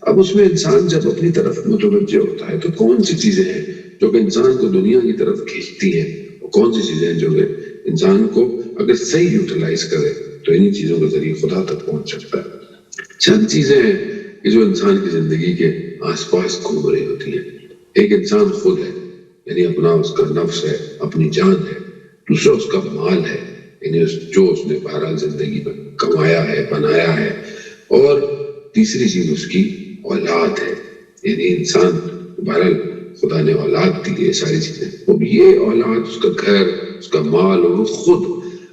اب اس میں انسان جب اپنی طرف متوجہ ہوتا ہے تو کون سی چیزیں ہیں جو کہ انسان کو دنیا کی طرف کھینچتی ہیں، اور کون سی چیزیں ہیں جو کہ انسان کو اگر صحیح یوٹیلائز کرے تو انہی چیزوں کے ذریعے خدا تک پہنچ سکتا ہے۔ چند چیزیں ہیں کہ جو انسان کی زندگی کے آس پاس گھوم رہی ہوتی ہیں۔ ایک انسان خود ہے، یعنی اپنا اس کا نفس ہے، اپنی جان ہے۔ دوسرا اس کا مال ہے، یعنی جو اس نے بہرحال زندگی میں کمایا ہے، بنایا ہے۔ اور تیسری چیز اس کی اولاد ہے، یعنی انسان بہرحال خدا نے اولاد دی ہے، ساری چیزیں۔ اب یہ اولاد، اس کا گھر، اس کا مال، اور وہ خود،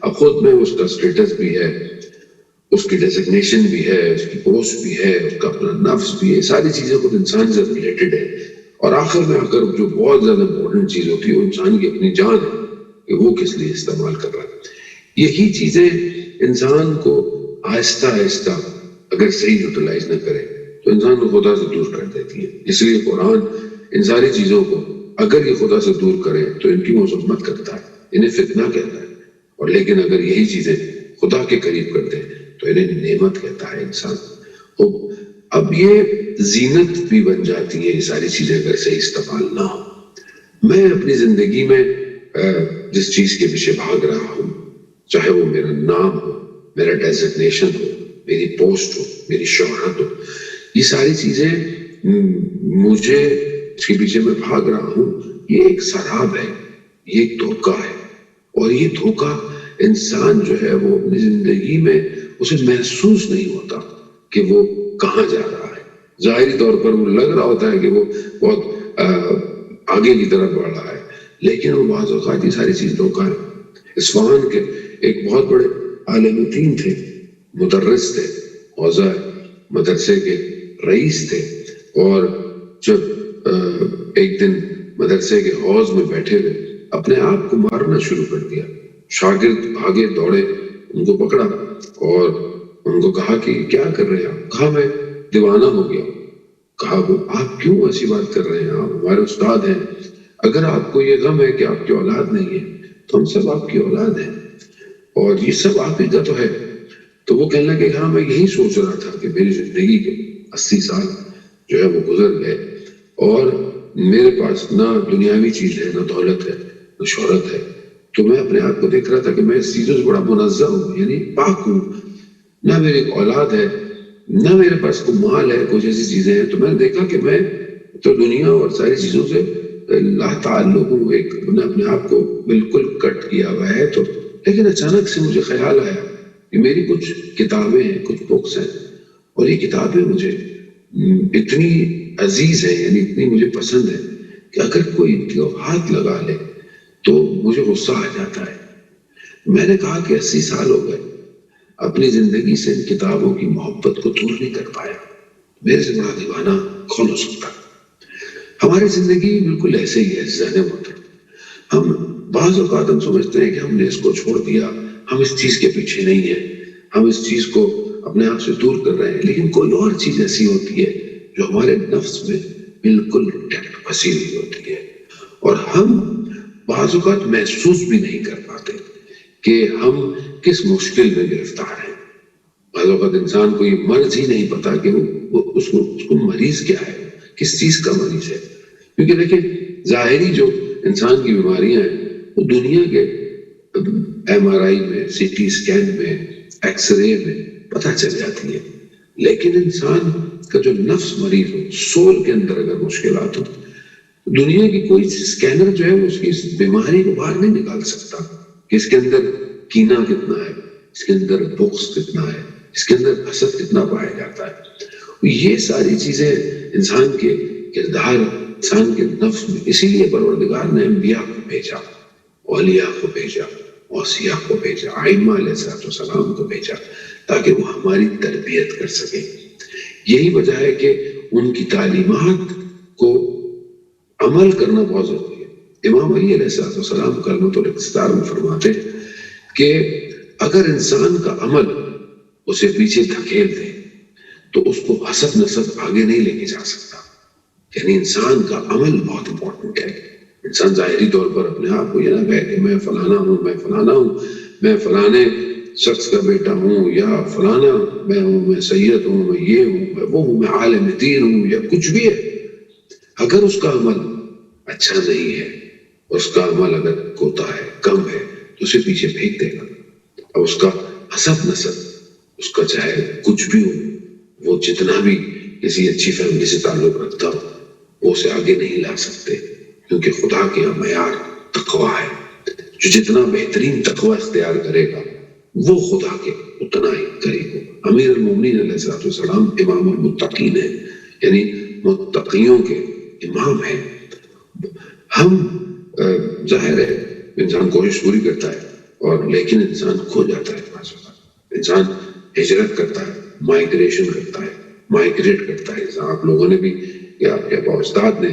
اب خود میں اس کا سٹیٹس بھی ہے، اس کی ڈیزگنیشن بھی ہے، اس کی پوسٹ بھی ہے، اس کا اپنا نفس بھی ہے، ساری چیزیں خود انسان سے ریلیٹڈ ہے۔ اور آخر میں اگر جو بہت زیادہ امپورٹنٹ چیز ہوتی ہے وہ انسان کی اپنی جان ہے کہ وہ کس لیے استعمال کر رہا ہے۔ یہی چیزیں انسان کو آہستہ آہستہ اگر صحیح یوٹیلائز نہ کرے تو انسان کو خدا سے دور کر دیتی ہے۔ اس لیے قرآن ان ساری چیزوں کو اگر یہ خدا سے دور کرے تو ان کی مذمت کرتا ہے، انہیں فتنہ کہتا ہے، اور لیکن اگر یہی چیزیں خدا کے قریب کر دیں تو انہیں نعمت کہتا ہے انسان۔ اب یہ زینت بھی بن جاتی ہے یہ ساری چیزیں اگر صحیح استعمال نہ ہو۔ میں اپنی زندگی میں جس چیز کے پیچھے بھاگ رہا ہوں، چاہے وہ میرا نام ہو، میرا ڈیزگنیشن ہو، میری پوسٹ ہو، میری شہرت ہو، یہ ساری چیزیں مجھے اس کے پیچھے میں بھاگ رہا ہوں، یہ ایک سراب ہے، یہ ایک دھوکہ ہے۔ اور یہ دھوکہ انسان جو ہے وہ اپنی زندگی میں اسے محسوس نہیں ہوتا کہ وہ کہاں جا رہا ہے۔ ظاہری طور پر وہ لگ رہا ہوتا ہے کہ وہ بہت آگے کی طرف بڑھ رہا ہے، لیکن وہ بعض اوقات یہ ساری چیز دھوکہ ہے۔ اصفہان کے ایک بہت بڑے عالم دین تھے، مدرس تھے، اوزا مدرسے کے رئیس تھے، اور جب ایک دن مدرسے کے حوض میں بیٹھے ہوئے اپنے آپ کو مارنا شروع کر دیا، شاگرد بھاگے دوڑے، ان کو پکڑا اور ان کو کہا کہ کیا کر رہے ہیں آپ؟ کہا میں دیوانہ ہو گیا۔ کہا وہ آپ کیوں ایسی بات کر رہے ہیں؟ آپ ہمارے استاد ہیں، اگر آپ کو یہ غم ہے کہ آپ کی اولاد نہیں ہے تو ہم سب آپ کی اولاد ہیں، اور یہ سب آپ ہی کا تو ہے۔ تو وہ کہنے لگے کہ ہاں میں یہی سوچ رہا تھا کہ میری زندگی کے 80 سال جو ہے وہ گزر گئے اور میرے پاس نہ دنیاوی چیز ہے، نہ دولت ہے، نہ شہرت ہے، تو میں اپنے آپ کو دیکھ رہا تھا کہ میں اس چیزوں سے بڑا منزہ ہوں، یعنی پاک ہوں، نہ میری اولاد ہے، نہ میرے پاس کوئی مال ہے، کچھ ایسی چیزیں ہیں۔ تو میں نے دیکھا کہ میں تو دنیا اور ساری چیزوں سے لا تعلق ہوں، ایک نے اپنے آپ کو بالکل کٹ کیا ہوا ہے۔ تو لیکن اچانک سے مجھے خیال آیا کہ میری کچھ کتابیں ہیں، کچھ بکس ہیں، اور یہ کتابیں مجھے اتنی عزیز ہیں، یعنی اتنی مجھے پسند ہے کہ کہ اگر کوئی ان کو ہاتھ لگا لے تو مجھے غصہ آ جاتا ہے. میں نے کہا کہ 80 سال ہو گئے, اپنی زندگی سے ان کتابوں کی محبت کو دور نہیں کر پایا. میرے سے بڑا دیوانہ کون ہو سکتا؟ ہماری زندگی بالکل ایسے ہی ہے ذہن محترم. ہم بعض اوقات ہم سمجھتے ہیں کہ ہم نے اس کو چھوڑ دیا, ہم اس چیز کے پیچھے نہیں ہیں, ہم اس چیز کو اپنے آپ سے دور کر رہے ہیں, لیکن کوئی اور چیز ایسی ہوتی ہے جو ہمارے نفس میں بالکل پھنسی ہوئی ہوتی ہے, اور ہم بعض اوقات محسوس بھی نہیں کر پاتے کہ ہم کس مشکل میں گرفتار ہیں. بعض اوقات انسان کو یہ مرض ہی نہیں پتا کہ اس کو مریض کیا ہے, کس چیز کا مریض ہے. کیونکہ دیکھیں ظاہری جو انسان کی بیماریاں ہیں وہ دنیا کے MRI میں, CT اسکین میں, ایکس رے میں پتہ چل جاتی ہے, لیکن انسان کا جو نفس مریض ہو, سول کے اندر اگر مشکلات ہو, دنیا کی کوئی اسکینر جو ہے اس کی بیماری کو باہر نہیں نکال سکتا کہ اس کے اندر کینہ کتنا ہے, اس کے اندر بغض کتنا ہے, اس کے اندر حسد کتنا پایا جاتا ہے. یہ ساری چیزیں انسان کے کردار, انسان کے نفس میں, اسی لیے پروردگار نے انبیاء کو بھیجا, اولیاء کو بھیجا, اوصیاء کو بھیجا, ائمہ علیہ السلام کو بھیجا, تاکہ وہ ہماری تربیت کر سکیں. یہی وجہ ہے کہ ان کی تعلیمات کو عمل کرنا بہت ضروری ہے. امام علی علیہ السلام کلمۃ الاقتصار میں فرماتے ہیں کہ اگر انسان کا عمل اسے پیچھے دھکیل دے تو اس کو حسب نسب آگے نہیں لے کے جا سکتا. یعنی انسان کا عمل بہت امپورٹنٹ ہے. انسان ظاہری طور پر اپنے آپ کو یہ نہ کہے کہ میں فلانا ہوں, میں فلانا ہوں, میں فلانے شخص کا بیٹا ہوں, یا فلانا میں ہوں, میں سید ہوں, میں یہ ہوں, میں وہ ہوں, میں عالم دین ہوں, یا کچھ بھی ہے. اگر اس کا عمل اچھا نہیں ہے, اس کا عمل اگر کوتا ہے, کم ہے, تو اسے پیچھے پھینک دے گا. اور اس کا حسب نسب, اس کا چاہے کچھ بھی ہو, وہ جتنا بھی کسی اچھی فیملی سے تعلق رکھتا ہو, وہ اسے آگے نہیں لا سکتے, کیونکہ خدا کے یہاں معیار تقویٰ ہے. جو جتنا بہترین تقویٰ اختیار کرے گا وہ خدا کے اتنا ہی قریب ہو. امیر المومنین علیہ السلام امام المتقین ہیں, یعنی متقیوں کے امام ہیں. ہم ظاہر ہے انسان کوشش پوری کرتا ہے, اور لیکن انسان کھو جاتا ہے. انسان ہجرت کرتا ہے, مائگریشن کرتا ہے, مائگریٹ کرتا ہے. آپ لوگوں نے بھی, یا آپ کے استاد نے,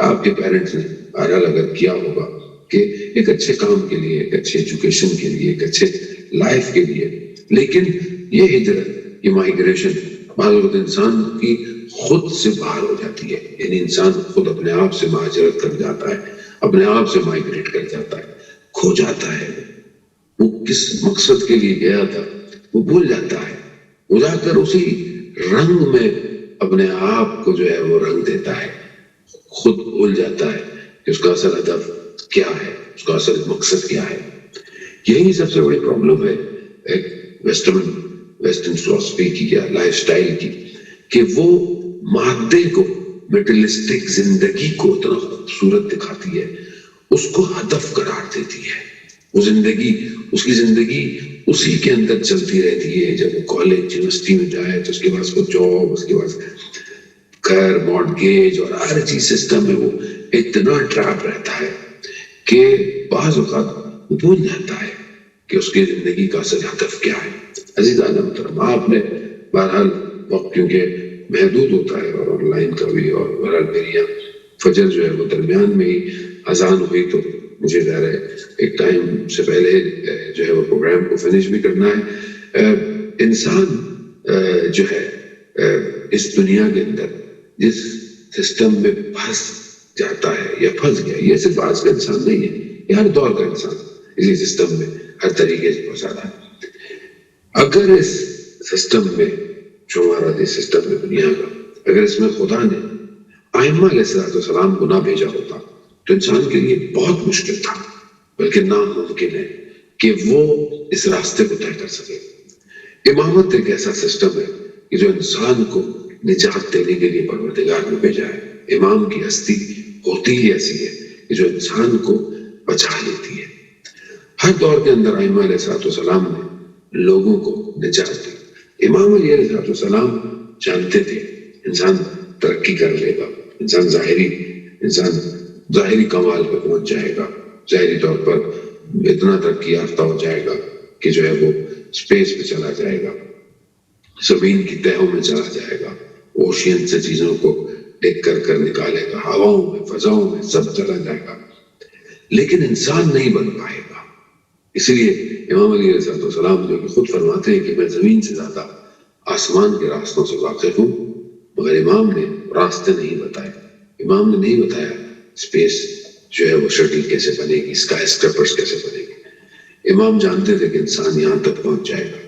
آپ کے پیرنٹس نے بہرحال اگر کیا ہوگا کہ ایک اچھے کام کے لیے, ایک اچھے ایجوکیشن کے لیے, ایک اچھے لائف کے لیے, لیکن یہ ہجرت, یہ مائگریشن بعض وقت انسان کی خود سے باہر ہو جاتی ہے. یعنی انسان خود اپنے آپ سے مہاجرت کر جاتا ہے, اپنے آپ سے مائگریٹ کر جاتا ہے, کھو جاتا ہے. وہ کس مقصد کے لیے گیا تھا وہ بھول جاتا ہے, وہ جا کر اسی رنگ میں اپنے آپ کو جو ہے وہ رنگ دیتا ہے, خود بھول جاتا ہے کہ اس کا اصل ہدف کیا ہے, اس کا اصل مقصد کیا ہے. یہی سب سے بڑی پرابلم ہے ایک ویسٹرن فلسفی کی یا لائف سٹائل کی, کہ وہ مادے کو, میٹرلسٹک زندگی کو اتنا خوبصورت دکھاتی ہے, اس کو ہدف قرار دیتی ہے. وہ زندگی, اس کی زندگی اسی کے اندر چلتی رہتی ہے. جب وہ کالج یونیورسٹی میں جائے تو اس کے پاس کوئی جاب, اس کے پاس گھر, مارٹگیج اور ہر چیز سسٹم میں وہ اتنا ٹریپ رہتا ہے کہ بعض اوقات وہ بھول جاتا ہے کہ اس کی زندگی کا اصل ہدف کیا ہے. عزیزان محترم, آپ نے بہرحال وقت کیونکہ محدود ہوتا ہے, اور آن لائن کا بھی, اور بہرحال میری یہاں فجر جو ہے وہ درمیان میں ہی اذان ہوئی, تو مجھے ظاہر ہے ایک ٹائم سے پہلے جو ہے وہ پروگرام کو فنش بھی کرنا ہے. انسان جو ہے اس دنیا کے اندر جس سسٹم میں پھنس جاتا ہے یا پھنس گیا, یہ صرف آج کا انسان نہیں ہے, یہ ہر دور کا انسان اسی سسٹم میں ہر طریقے سے پھنسا ہے. اگر اس سسٹم میں, جو ہمارا اس سسٹم میں دنیا کا, اگر اس میں خدا نے ائمہ علیہ السلام کو نہ بھیجا ہوتا تو انسان کے لیے بہت مشکل تھا, بلکہ ناممکن ہے کہ وہ اس راستے کو طے کر سکے. امامت ایک ایسا سسٹم ہے کہ جو انسان کو نجات دینے کے لیے پروردگار نے بھیجا ہے. امام کی ہستی ہوتی ہی ایسی ہے کہ جو انسان کو بچا لیتی ہے. ہر دور کے اندر ائمہ علیہ السلام نے لوگوں کو نجات دی. امام علی علیہ السلام جانتے تھے انسان ترقی کر لے گا, انسان ظاہری, انسان ظاہری کمال پہ پہنچ جائے گا، ظاہری طور پر اتنا ترقی یافتہ ہو جائے گا کہ جو ہے وہ اسپیس پہ چلا جائے گا، زمین کی تہوں میں چلا جائے گا، اوشین سے چیزوں کو ٹیک کر نکالے گا، ہواؤں میں فضاؤں میں سب چلا جائے گا، لیکن انسان نہیں بن پائے گا۔ اسی لیے امام علی علیہ السلام جو کہ خود فرماتے ہیں کہ میں زمین سے زیادہ آسمان کے راستوں سے واقف ہوں، مگر امام نے راستے نہیں بتائے، امام نے نہیں بتایا اسپیس جو ہے وہ شٹل کیسے بنے گی، اسکائی اسکریپرز کیسے بنے گی۔ امام جانتے تھے کہ انسان یہاں تک پہنچ جائے گا،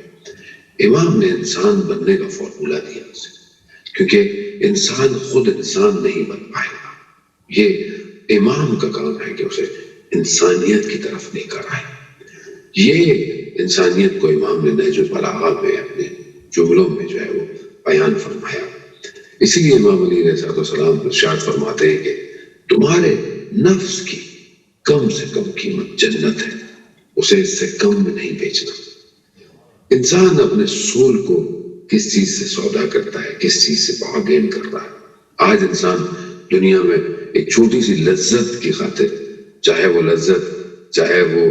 امام نے انسان بننے کا فارمولہ دیا اسے، کیونکہ انسان خود انسان نہیں بن پائے گا، یہ امام کا کام ہے کہ اسے انسانیت کی طرف لے کر آئے۔ یہ انسانیت کو امام نے نہج البلاغہ میں اپنے جملوں میں جو ہے وہ بیان فرمایا۔ اسی لیے امام علی علیہ السلام ارشاد فرماتے ہیں کہ تمہارے نفس کی کم سے کم قیمت جنت ہے، اسے اس سے کم میں نہیں بیچنا۔ انسان اپنے سول کو کس چیز سے سودا کرتا ہے، کس چیز سے بارگین کرتا ہے۔ آج انسان دنیا میں ایک چھوٹی سی لذت کی خاطر، چاہے وہ لذت، چاہے وہ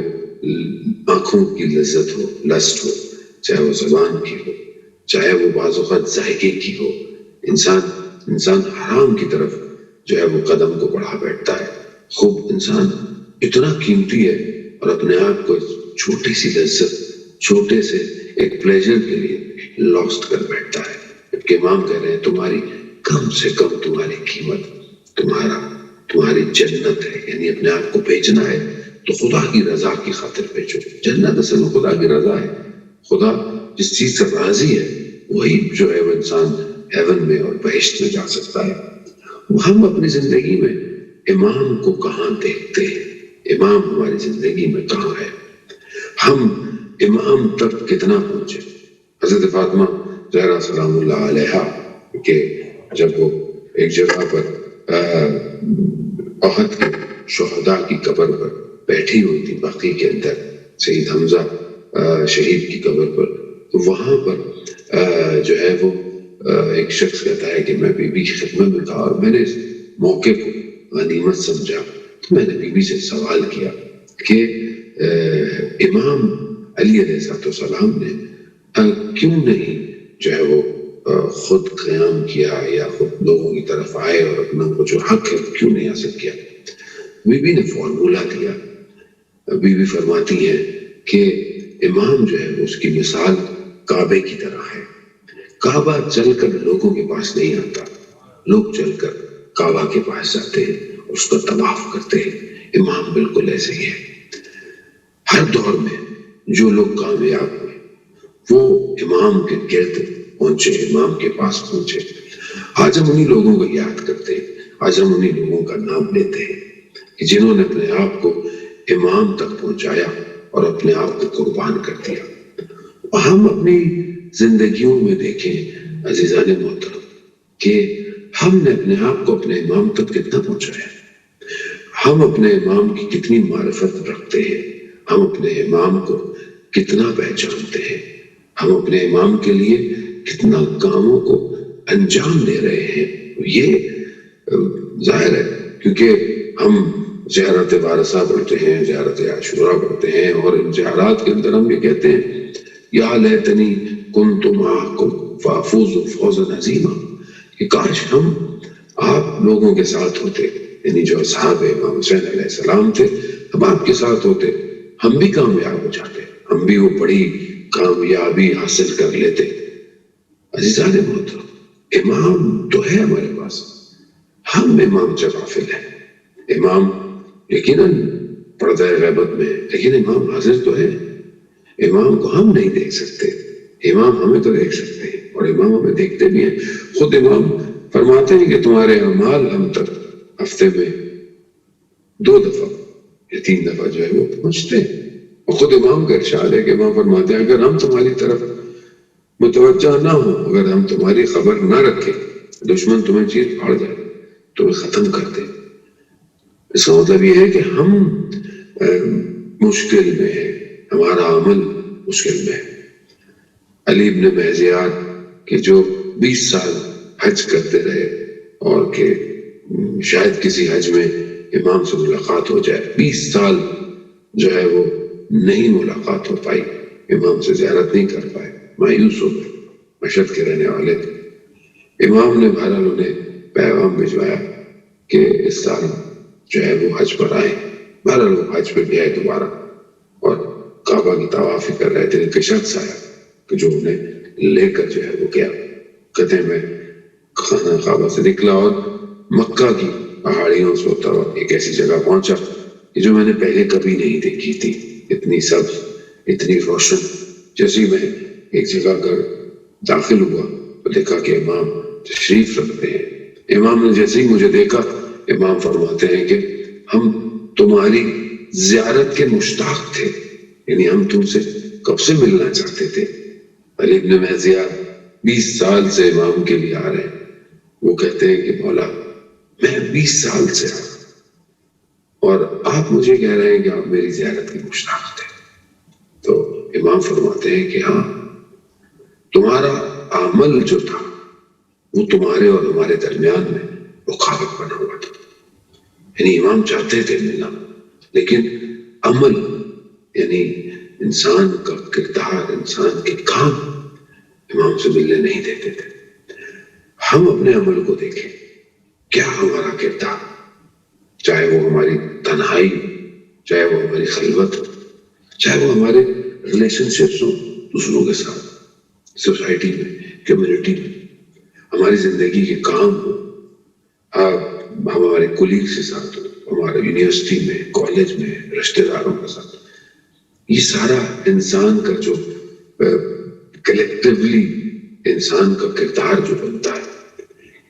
آنکھوں کی لذت ہو، لسٹ ہو، چاہے وہ زبان کی ہو، چاہے وہ بعض اوقات ذائقے کی ہو، انسان حرام کی طرف جو ہے وہ قدم کو بڑھا بیٹھتا ہے۔ خوب انسان اتنا قیمتی ہے اور اپنے آپ کو چھوٹی سی لذت، چھوٹے سے ایک پلیجر کے لیے لاسٹ کر بیٹھتا ہے، جبکہ امام کہہ رہے ہیں تمہاری کم سے کم تمہاری قیمت تمہاری جنت ہے، یعنی اپنے آپ کو بیچنا ہے تو خدا کی رضا کی خاطر بیچو۔ جنت اصل میں خدا کی رضا ہے، خدا جس چیز سے راضی ہے وہی جو ہے وہ انسان ہیون میں اور بہشت میں جا سکتا ہے۔ ہم اپنی زندگی میں امام کو کہاں دیکھتے ہیں؟ امام ہماری زندگی میں کہاں ہے؟ ہم امام تک کتنا پہنچے؟ حضرت فاطمہ زہرا سلام اللہ علیہا کہ جب وہ ایک جگہ پر احد کے شہداء کی قبر پر بیٹھی ہوئی تھی، بقیع کے اندر سید حمزہ شہید کی قبر پر، تو وہاں پر جو ہے وہ ایک شخص کہتا ہے کہ میں بی بی کی خدمت میں تھا اور میں نے اس موقع کو غنیمت سمجھا، تو میں نے بی بی سے سوال کیا کہ امام علی علیہ السلام نے کیوں نہیں جو ہے وہ خود قیام کیا یا خود لوگوں کی طرف آئے اور اپنا وہ جو حق ہے کیوں نہیں حاصل کیا؟ بی بی نے فارمولہ دیا، بی بی فرماتی ہے کہ امام جو ہے اس کی مثال کعبے کی طرح ہے، کعبہ چل کر لوگوں کے پاس نہیں آتا، لوگ چل کر کعبہ کے پاس جاتے ہیں، اس کا طواف کرتے ہیں۔ امام بالکل ایسے ہی ہے۔ ہر دور میں جو لوگ کامیاب ہوئے وہ امام کے گرد پہنچے، امام کے پاس پہنچے۔ آج ہم انہی لوگوں کو یاد کرتے ہیں، آج ہم انہی لوگوں کا نام لیتے ہیں کہ جنہوں نے اپنے آپ کو امام تک پہنچایا اور اپنے آپ کو قربان کر دیا۔ ہم اپنی زندگیوں میں دیکھیں عزیزان محترم کہ ہم نے اپنے آپ کو اپنے امام تک کتنا پہنچایا، ہم اپنے امام کی کتنی معرفت رکھتے ہیں، ہم اپنے امام کو کتنا پہچانتے ہیں، ہم اپنے امام کے لیے کتنا کاموں کو انجام دے رہے ہیں۔ یہ ظاہر ہے کیونکہ ہم زیارت وارثہ پڑھتے ہیں، زیارت عاشورہ پڑھتے ہیں، اور ان زیارات کے اندر ہم یہ کہتے ہیں یا لیتنی کنت معکم فافوز فوزا عظیما، کہ کاش ہم آپ لوگوں کے ساتھ ہوتے، یعنی جو اصحاب امام حسین علیہ السلام تھے، ہم آپ کے ساتھ ہوتے، ہم بھی کامیاب ہو جاتے، ہم بھی وہ بڑی کامیابی حاصل کر لیتے۔ عزیزان محترم، امام تو ہے ہمارے پاس، ہم امام سے غافل ہیں۔ امام یقیناً پردہ غیبت میں، لیکن امام حاضر تو ہے، امام کو ہم نہیں دیکھ سکتے، امام ہمیں تو دیکھ سکتے ہیں اور امام ہمیں دیکھتے بھی ہیں۔ خود امام فرماتے ہیں کہ تمہارے اعمال ہم تک ہفتے میں 2 دفعہ یا 3 دفعہ جو ہے وہ پہنچتے ہیں، اور خود امام کا ارشاد ہے کہ امام فرماتے ہیں اگر ہم تمہاری طرف متوجہ نہ ہو، اگر ہم تمہاری خبر نہ رکھیں، دشمن تمہیں چیر پھاڑ جائے، تمہیں ختم کر دے۔ اس کا مطلب یہ ہے کہ ہم مشکل میں ہیں، ہمارا عمل مشکل میں ہے۔ علی ابن مہزیار کہ جو 20 سال حج کرتے رہے اور کہ شاید کسی حج میں امام سے ملاقات ہو جائے. 20 سال جو ہے وہ نہیں ملاقات ہو پائی, امام سے زیارت نہیں کر پائے, مایوس ہو گئے. مشہد کے رہنے والے تھے. امام نے بہرحال انہیں پیغام بھجوایا کہ اس سال جو ہے وہ حج پر آئے. بہرحال وہ حج پہ بھی آئے دوبارہ, اور کعبہ کی طواف کر رہے تھے کہ شخص آیا کہ جو انہیں لے کر جو ہے وہ گیا. کہتے میں خانہ کعبہ سے نکلا اور مکہ کی پہاڑیوں سے ہوتا ہوا ایک ایسی جگہ پہنچا کہ جو میں نے پہلے کبھی نہیں دیکھی تھی. اتنی سبز, اتنی روشن. جیسے میں ایک جگہ کر داخل ہوا تو دیکھا کہ امام تشریف رکھتے ہیں. امام نے جیسے ہی مجھے دیکھا, امام فرماتے ہیں کہ ہم تمہاری زیارت کے مشتاق تھے, یعنی ہم تم سے کب سے ملنا چاہتے تھے. علی ابن مہزیار 20 سال سے امام کے لیے آ رہے ہیں. وہ کہتے ہیں کہ مولا میں 20 سال سے آ رہا ہوں اور آپ مجھے کہہ رہے ہیں کہ آپ میری زیارت کے مشتاق تھے. تو امام فرماتے ہیں کہ ہاں, تمہارا عمل جو تھا وہ تمہارے اور ہمارے درمیان میں رکاوٹ بنا ہوا تھا. یعنی امام چاہتے تھے ملنا, لیکن عمل یعنی انسان کا کردار, انسان کے کام امام سے ملنے نہیں دیتے تھے. ہم اپنے عمل کو دیکھیں, کیا ہمارا کردار, چاہے وہ ہماری تنہائی, چاہے وہ ہماری خلوت, چاہے وہ ہمارے ریلیشن شپس ہوں دوسروں کے ساتھ, سوسائٹی میں, کمیونٹی میں, ہماری زندگی کے کام ہوں, ہمارے کولیگز کے ساتھ, ہمارے یونیورسٹی میں, کالج میں, رشتہ داروں کے ساتھ. یہ سارا انسان کا جو کلیکٹیولی انسان کا کردار جو بنتا ہے,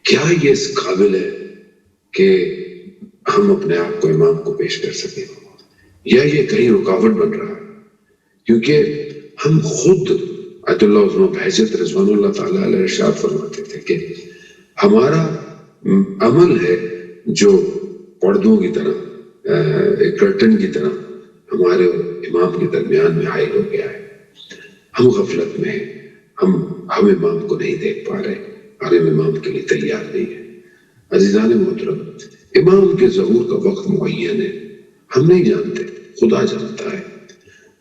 کیا یہ اس قابل ہے کہ ہم اپنے آپ کو امام کو پیش کر سکیں, یا یہ کہیں رکاوٹ بن رہا ہے؟ کیونکہ ہم خود آیت اللہ عظمہ بہجت رضوان اللہ تعالیٰ علیہ ارشاد فرماتے تھے کہ ہمارا عمل ہے جو پردوں کی طرح, ایک کرٹن کی طرح ہمارے اور امام کے درمیان میں حائل ہو گیا ہے. ہم غفلت میں ہیں, ہم امام کو نہیں دیکھ پا رہے, ہم امام کے لیے تیار نہیں ہیں. عزیزان محترم, امام کے ظہور کا وقت معین ہے, ہم نہیں جانتے, خدا جانتا ہے.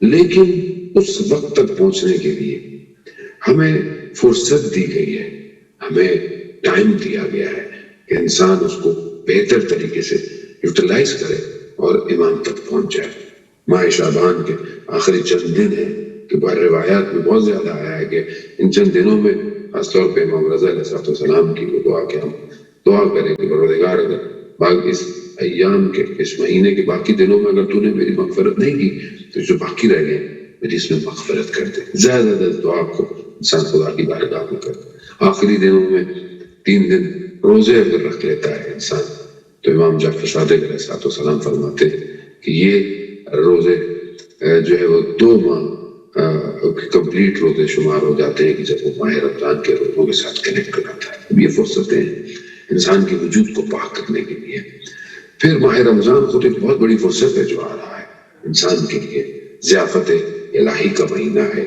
لیکن اس وقت تک پہنچنے کے لیے ہمیں فرصت دی گئی ہے, ہمیں ٹائم دیا گیا ہے کہ انسان اس کو بہتر طریقے سے یوٹیلائز کرے اور امام تک پہنچ جائے. ماہ شعبان کے آخری چند دن ہیں کہ بار روایات میں بہت زیادہ آیا ہے کہ ان چند دنوں میں خاص طور پہ امام رضا علیہ السلام کی وہ دعا کہ ہم دعا کریں کہ پروردگار اگر باقی اس ایام کے, اس مہینے کے باقی دنوں میں اگر تو نے میری مغفرت نہیں کی تو جو باقی رہ گئے میری اس میں مغفرت کر دے. زیادہ زیادہ دعا کو انسان خدا کی بارگاہ میں کرے. آخری دنوں میں 3 دن روزے اگر رکھ لیتا ہے انسان, تو امام جعفر صادق علیہ السلام فرماتے ہیں کہ یہ روزے جو ہے وہ 2 ماہ کمپلیٹ روزے شمار ہو جاتے ہیں کہ جب وہ ماہ رمضان کے روزوں کے ساتھ کنیکٹ ہو جاتا ہے. اب یہ فرصتیں انسان کے وجود کو پاک کرنے کے لیے. پھر ماہ رمضان خود ایک بہت بڑی فرصت ہے جو آ رہا ہے انسان کے لیے, ضیافت الہی کا مہینہ ہے.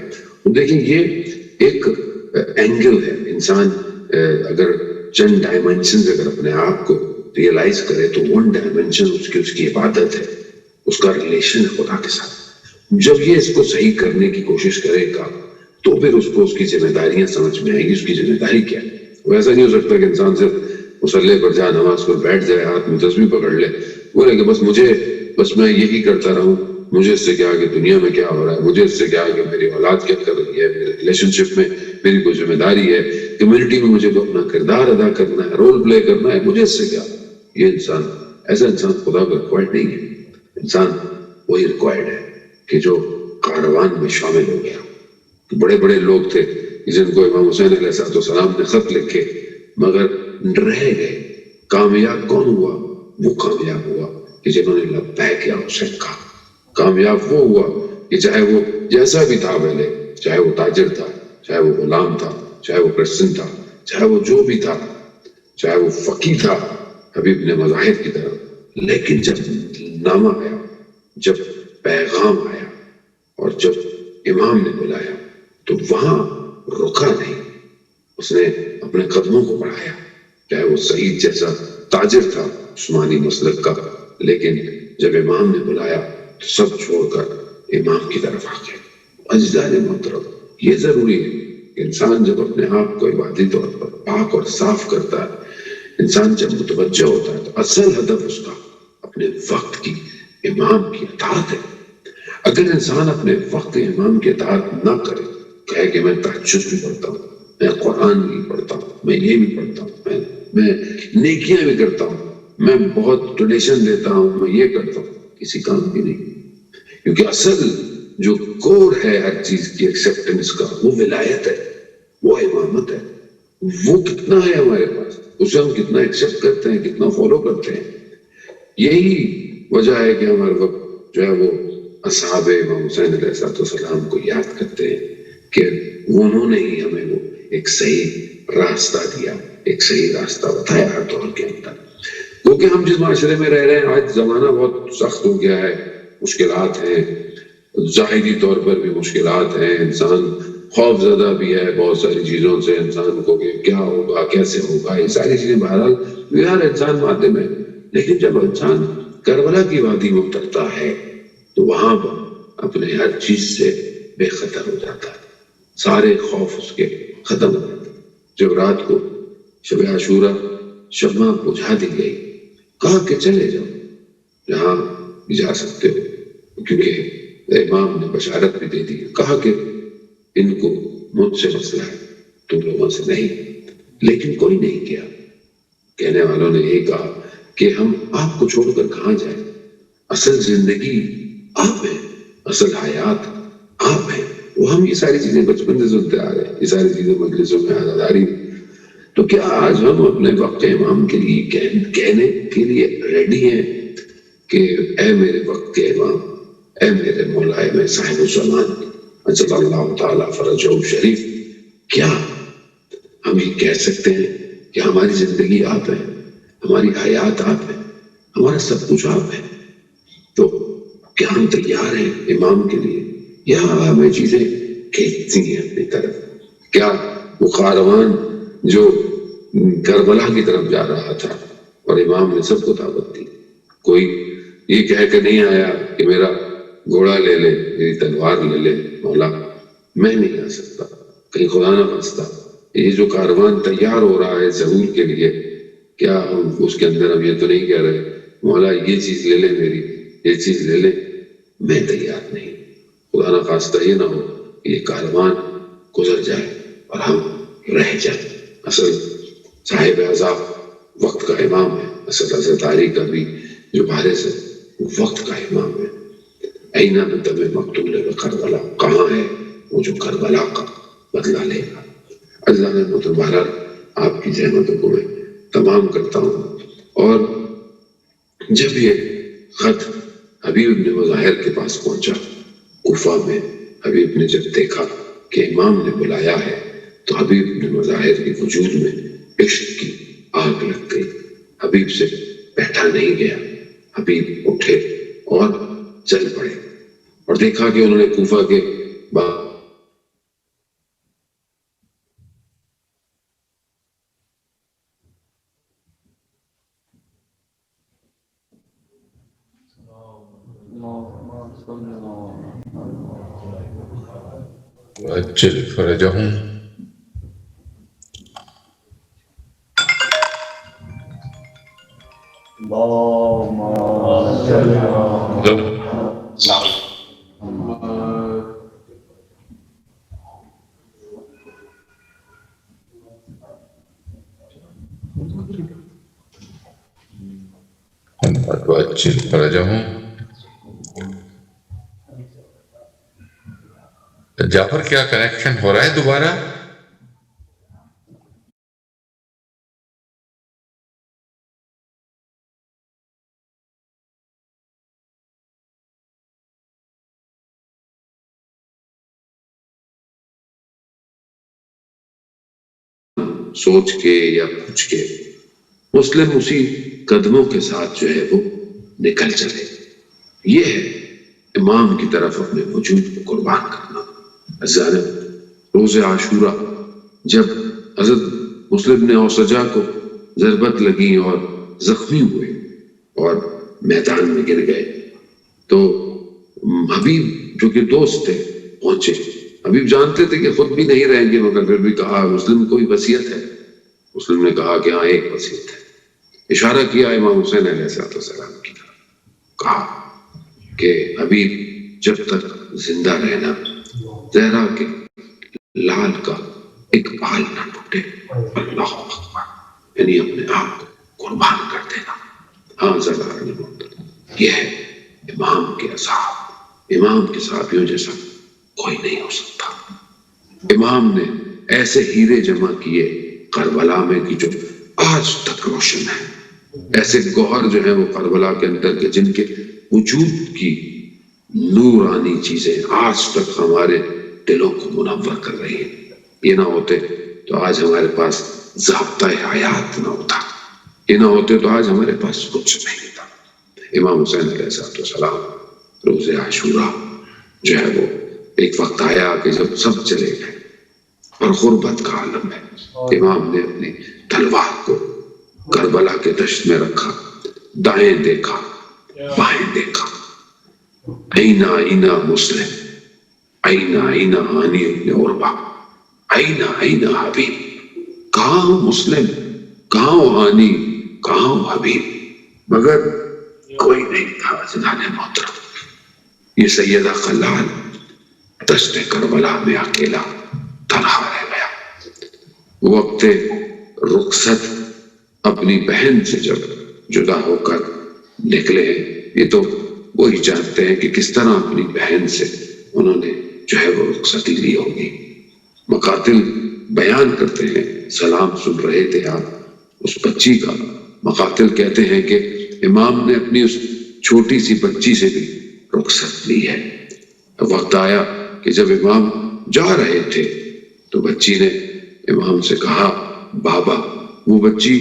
دیکھیں یہ ایک اینگل ہے. انسان اگر چند ڈائمنشن اگر اپنے آپ کو ریئلائز کرے تو 1 ڈائمنشن اس کی عبادت ہے, اس کا ریلیشن ہے خدا کے ساتھ. جب یہ اس کو صحیح کرنے کی کوشش کرے گا تو پھر اس کو اس کی ذمہ داریاں سمجھ میں آئیں گی. اس کی ذمہ داری کیا ہے؟ وہ ایسا نہیں ہو سکتا کہ انسان صرف مصلے پر جائے, نماز پر بیٹھ جائے, ہاتھ میں تسبیح پکڑ لے, بولے کہ بس میں یہی کرتا رہوں, مجھے اس سے کیا کہ دنیا میں کیا ہو رہا ہے, مجھے اس سے کیا کہ میری اولاد کیا کر رہی ہے, میرے ریلیشن شپ میں میری کوئی ذمہ داری ہے, کمیونٹی میں مجھے اپنا کردار ادا کرنا ہے, رول پلے کرنا ہے, مجھے اس سے کیا. یہ انسان, ایسا انسان خدا کو ریکوائرڈ نہیں ہے. انسان وہی ریکوائرڈ ہے کہ جو کاروان میں شامل ہو گیا. بڑے بڑے لوگ تھے جن کو امام حسین علیہ السلام نے خط لکھے مگر رہ گئے. کامیاب کون ہوا؟ وہ کامیاب ہوا کہ جنہوں نے لبیک یا حسین کہا. کامیاب وہ ہوا کہ چاہے وہ جیسا بھی تھا پہلے, چاہے وہ تاجر تھا, چاہے وہ غلام تھا, چاہے وہ کرسچن تھا, چاہے وہ جو بھی تھا, چاہے وہ فقی تھا حبیب نے مظاہر کی طرف, لیکن جب نامہ آیا, جب پیغام آیا اور جب امام نے بلایا تو وہاں رکا نہیں. اس نے اپنے قدموں کو بڑھایا. چاہے وہ سعید جیسا تاجر تھا عثمانی مسلک کا, لیکن جب امام نے بلایا تو سب چھوڑ کر امام کی طرف آ گئے۔ عزیزان محترم، یہ ضروری ہے کہ انسان جب اپنے آپ کو عبادی طور پر پاک اور صاف کرتا ہے، انسان جب متوجہ ہوتا ہے تو اصل ہدف اس کا اپنے وقت کی امام کی اطاعت ہے۔ اگر انسان اپنے وقت امام کی اطاعت نہ کرے، کہے کہ میں تہجد بھی پڑھتا ہوں، میں قرآن بھی پڑھتا ہوں، میں یہ بھی پڑھتا ہوں، میں نیکیاں بھی کرتا ہوں، میں بہت ڈونیشن دیتا ہوں، میں یہ کرتا ہوں، کسی کام کی نہیں، کیونکہ اصل جو کور ہے ہر چیز کی ایکسیپٹنس کا، وہ ولایت ہے، وہ امامت ہے۔ وہ کتنا ہے ہمارے پاس، اسے ہم کتنا ایکسیپٹ کرتے ہیں، کتنا فالو کرتے ہیں۔ یہی وجہ ہے کہ ہمارے وقت جو ہے وہ اصحاب امام حسین علیہ السلام کو یاد کرتے ہیں کہ انہوں نے ہی ہمیں وہ ایک صحیح راستہ دیا، ایک صحیح راستہ بتایا ہر دور کے اندر۔ کیونکہ ہم جس معاشرے میں رہ رہے ہیں آج زمانہ بہت سخت ہو گیا ہے، مشکلات ہیں، ظاہری طور پر بھی مشکلات ہیں، انسان خوف زدہ بھی ہے بہت ساری چیزوں سے، انسان کو کہ کیا ہوگا، کیسے ہوگا، یہ ساری چیزیں بہرحال ہر انسان مادے میں۔ لیکن جب انسان کربلا کی وادی میں اترتا ہے تو وہاں پر اپنے ہر چیز سے بے خطر ہو جاتا ہے، سارے خوف اس کے ختم ہو جاتے ہیں۔ جب رات کو شب عاشورہ شمع بجھا دی گئی، کہا کہ چلے جاؤ جہاں بھی جا سکتے ہو، کیونکہ امام نے بشارت بھی دے دی، کہا کہ ان کو مجھ سے مسئلہ ہے، تم لوگوں سے نہیں۔ لیکن کوئی نہیں کیا، کہنے والوں نے یہ کہا کہ ہم آپ کو چھوڑ کر کہاں جائیں، اصل زندگی آپ ہیں، اصل حیات آپ ہیں۔ وہ ہم یہ ساری چیزیں بچپن سے سنتے آ رہے ہیں، یہ ساری چیزیں مجلسوں میں آزاداری، تو کیا آج ہم اپنے وقت امام کے لیے کہنے کے لیے ریڈی ہیں کہ اے میرے وقت کے امام، اے میرے مولا، اے میرے صاحب الزمان اجل اللہ تعالیٰ فرجہ شریف، کیا ہم یہ کہہ سکتے ہیں کہ ہماری زندگی آپ ہیں، ہماری حیات آپ ہیں، ہمارا سب کچھ آپ ہے؟ تو کیا ہم تیار ہیں امام کے لیے، یا ہمیں چیزیں کھینچتی ہیں اپنی طرف؟ کیا وہ کاروان جو کربلا کی طرف جا رہا تھا اور امام نے سب کو دعوت دی، کوئی یہ کہہ کے نہیں آیا کہ میرا گھوڑا لے لے، میری تلوار لے لے مولا، میں نہیں آ سکتا، کہیں خدا نہ خواستہ یہ جو کاروان تیار ہو رہا ہے ظہور کے لیے، کیا ہم اس کے اندر ہم یہ تو نہیں کہہ رہے مولا یہ چیز لے لے میری، یہ چیز لے لے؟ میں تیار نہیں۔ خدا نہ خواستہ یہ نہ ہو کہ یہ کاروان گزر جائے اور ہم رہ جائیں۔ اصل صاحب عذاب وقت کا امام ہے، اصل حضرت علی کا بھی جو بارث ہے وہ وقت کا امام ہے۔ اینا میں تب مقتول ہے کربلا، کہاں ہے وہ جو کربلا کا بدلہ لے گا؟ اللہ نے بہرحال آپ کی زحمتوں کو میں تمام کرتا ہوں۔ اور جب یہ خط حبیب بن مظاہر کے پاس پہنچا کوفہ میں، حبیب نے جب دیکھا کہ امام نے بلایا ہے تو حبیب بن مظاہر کے وجود میں عشق کی آگ لگ گئی۔ حبیب سے بیٹھا نہیں گیا، حبیب اٹھے اور چل پڑے، اور دیکھا کہ انہوں نے کوفہ کے وعجل فرجهم وعجل فرجهم۔ جعفر کیا کنیکشن ہو رہا ہے دوبارہ؟ سوچ کے یا پوچھ کے مسلم اسی قدموں کے ساتھ جو ہے وہ نکل چلے۔ یہ ہے امام کی طرف اپنے وجود کو قربان کرنا۔ روز عاشورہ جب حضرت مسلم نے اوسجا کو ضربت لگی اور زخمی ہوئے اور میدان میں گر گئے تو حبیب جو کہ دوست تھے پہنچے. حبیب جانتے تھے کہ خود بھی نہیں رہیں گے، مگر پھر بھی کہا مسلم کوئی وصیت ہے؟ مسلم نے کہا کہ ہاں ایک وصیت ہے. اشارہ کیا امام حسین علیہ السلام کی طرف، کہا کہ حبیب جب تک زندہ رہنا زہرا کے لال کا ایک بال نہ ٹوٹے. اللہ اکبر، یعنی اپنے آپ کو قربان کر دینا. ہاں یہ ہے امام کے اصحاب، امام کے صحابیوں جیسا کوئی نہیں ہو سکتا. امام نے ایسے ہیرے جمع کیے کربلا میں کہ جو آج تک روشن ہے، ایسے گوہر جو ہیں وہ کربلا کے اندر کے جن کے وجود کی نورانی چیزیں آج تک ہمارے دلوں کو منور کر رہی ہیں. یہ نہ ہوتے تو آج ہمارے پاس ضابطہ حیات نہ ہوتا، یہ نہ ہوتے تو آج ہمارے پاس کچھ نہیں تھا. امام حسین علیہ السلام روز عاشورہ جو ہے وہ ایک وقت آیا کہ جب سب چلے گئے اور غربت کا عالم ہے. امام نے اپنی تلوار کو کربلا کے دشت میں رکھا، دائیں دیکھا بائیں دیکھا، اینا اینا مسلم، اینا اینا ہانی ابن عربہ، اینا اینا حبیب. کہاں مسلم، کہاں ہانی، کہاں حبیب؟ مگر کوئی نہیں تھا. عزیزان محترم، یہ سیدہ خلال دشت کربلا میں اکیلا تنہا رہ گیا. وقت رخصت اپنی بہن سے جب جدا ہو کر نکلے، یہ تو وہی جانتے ہیں کہ کس طرح اپنی بہن سے انہوں نے جو ہے وہ رخصتی لی ہوگی. مقاتل بیان کرتے ہیں، سلام سن رہے تھے آپ اس بچی کا. مقاتل کہتے ہیں کہ امام نے اپنی اس چھوٹی سی بچی سے بھی رخصت لی ہے. وقت آیا کہ جب امام جا رہے تھے تو بچی نے امام سے کہا، بابا وہ بچی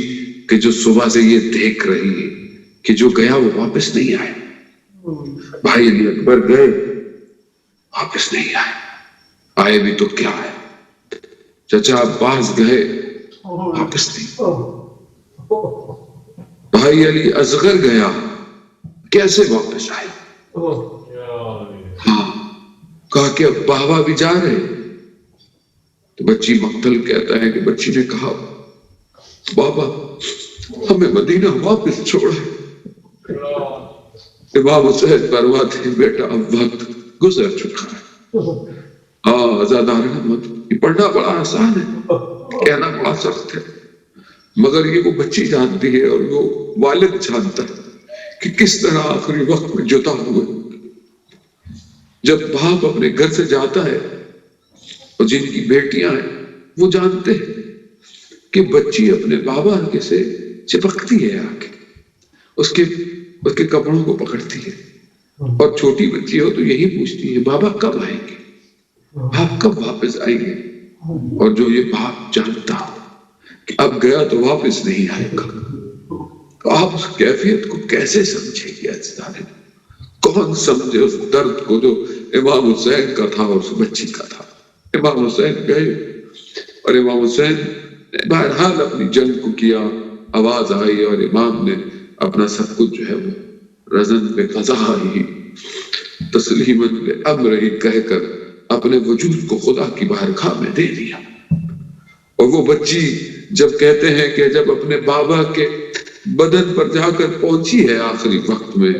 کہ جو صبح سے یہ دیکھ رہی ہے کہ جو گیا وہ واپس نہیں آئے. بھائی علی اکبر گئے واپس نہیں آئے، آئے بھی تو کیا ہے. چچا عباس گئے واپس نہیں. بھائی علی اصغر گیا، کیسے واپس آئے؟ ہاں کہا کہ اب بابا بھی جا رہے. تو بچی مقتل کہتا ہے کہ بچی نے کہا، بابا ہمیں مدینہ واپس چھوڑا. امام حسین فرماتے ہیں، بیٹا اب وقت گزر چکا ہے. آزادار احمد، یہ پڑھنا بڑا آسان ہے، کہنا بڑا سخت ہے، مگر یہ وہ بچی جانتی ہے اور وہ والد جانتا ہے کہ کس طرح آخری وقت میں جدا ہوئے. جب باپ اپنے گھر سے جاتا ہے اور جن کی بیٹیاں ہیں وہ جانتے ہیں کہ بچی اپنے بابا کے سے چپکتی ہے، آ کے اس کے کپڑوں کو پکڑتی ہے. اور چھوٹی بچی ہو تو یہی پوچھتی ہے، بابا کب آئیں گے، آپ کب واپس آئیں گے. اور جو یہ باپ جانتا کہ اب گیا تو واپس نہیں آئے گا، تو آپ اس کیفیت کو کیسے سمجھیں گے؟ کون سمجھے اس درد کو جو امام حسین کا تھا اور اس بچی کا تھا. امام حسین گئے اور امام حسین نے بہرحال اپنی جنگ کو کیا. آواز آئی اور امام نے اپنا سب کچھ جو ہے وہ رزن پہ قضا ہی تسلیماً امر ہی کہہ کر اپنے وجود کو خدا کی بارگاہ میں دے دیا. اور وہ بچی جب کہتے ہیں کہ جب اپنے بابا کے بدن پر جا کر پہنچی ہے آخری وقت میں،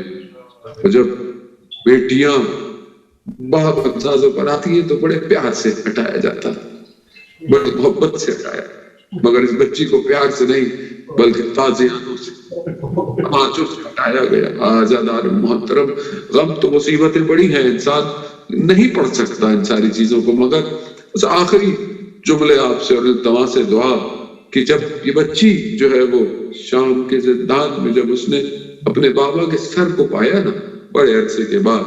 اور جب بیٹیاں باپ اندازوں پر آتی ہیں تو بڑے پیار سے ہٹایا جاتا، بڑی محبت سے ہٹایا. مگر اس بچی کو پیار سے نہیں بلکہ تازیانوں سے، آنچوں سے ہٹایا گیا. آزادار محترم، غم تو مصیبتیں بڑی ہیں، انسان نہیں پڑھ سکتا ان ساری چیزوں کو، مگر اس آخری جملے آپ سے اور التماس سے دعا کہ جب یہ بچی جو ہے وہ شام کے زندان میں جب اس نے اپنے بابا کے سر کو پایا نا، بڑے عرصے کے بعد،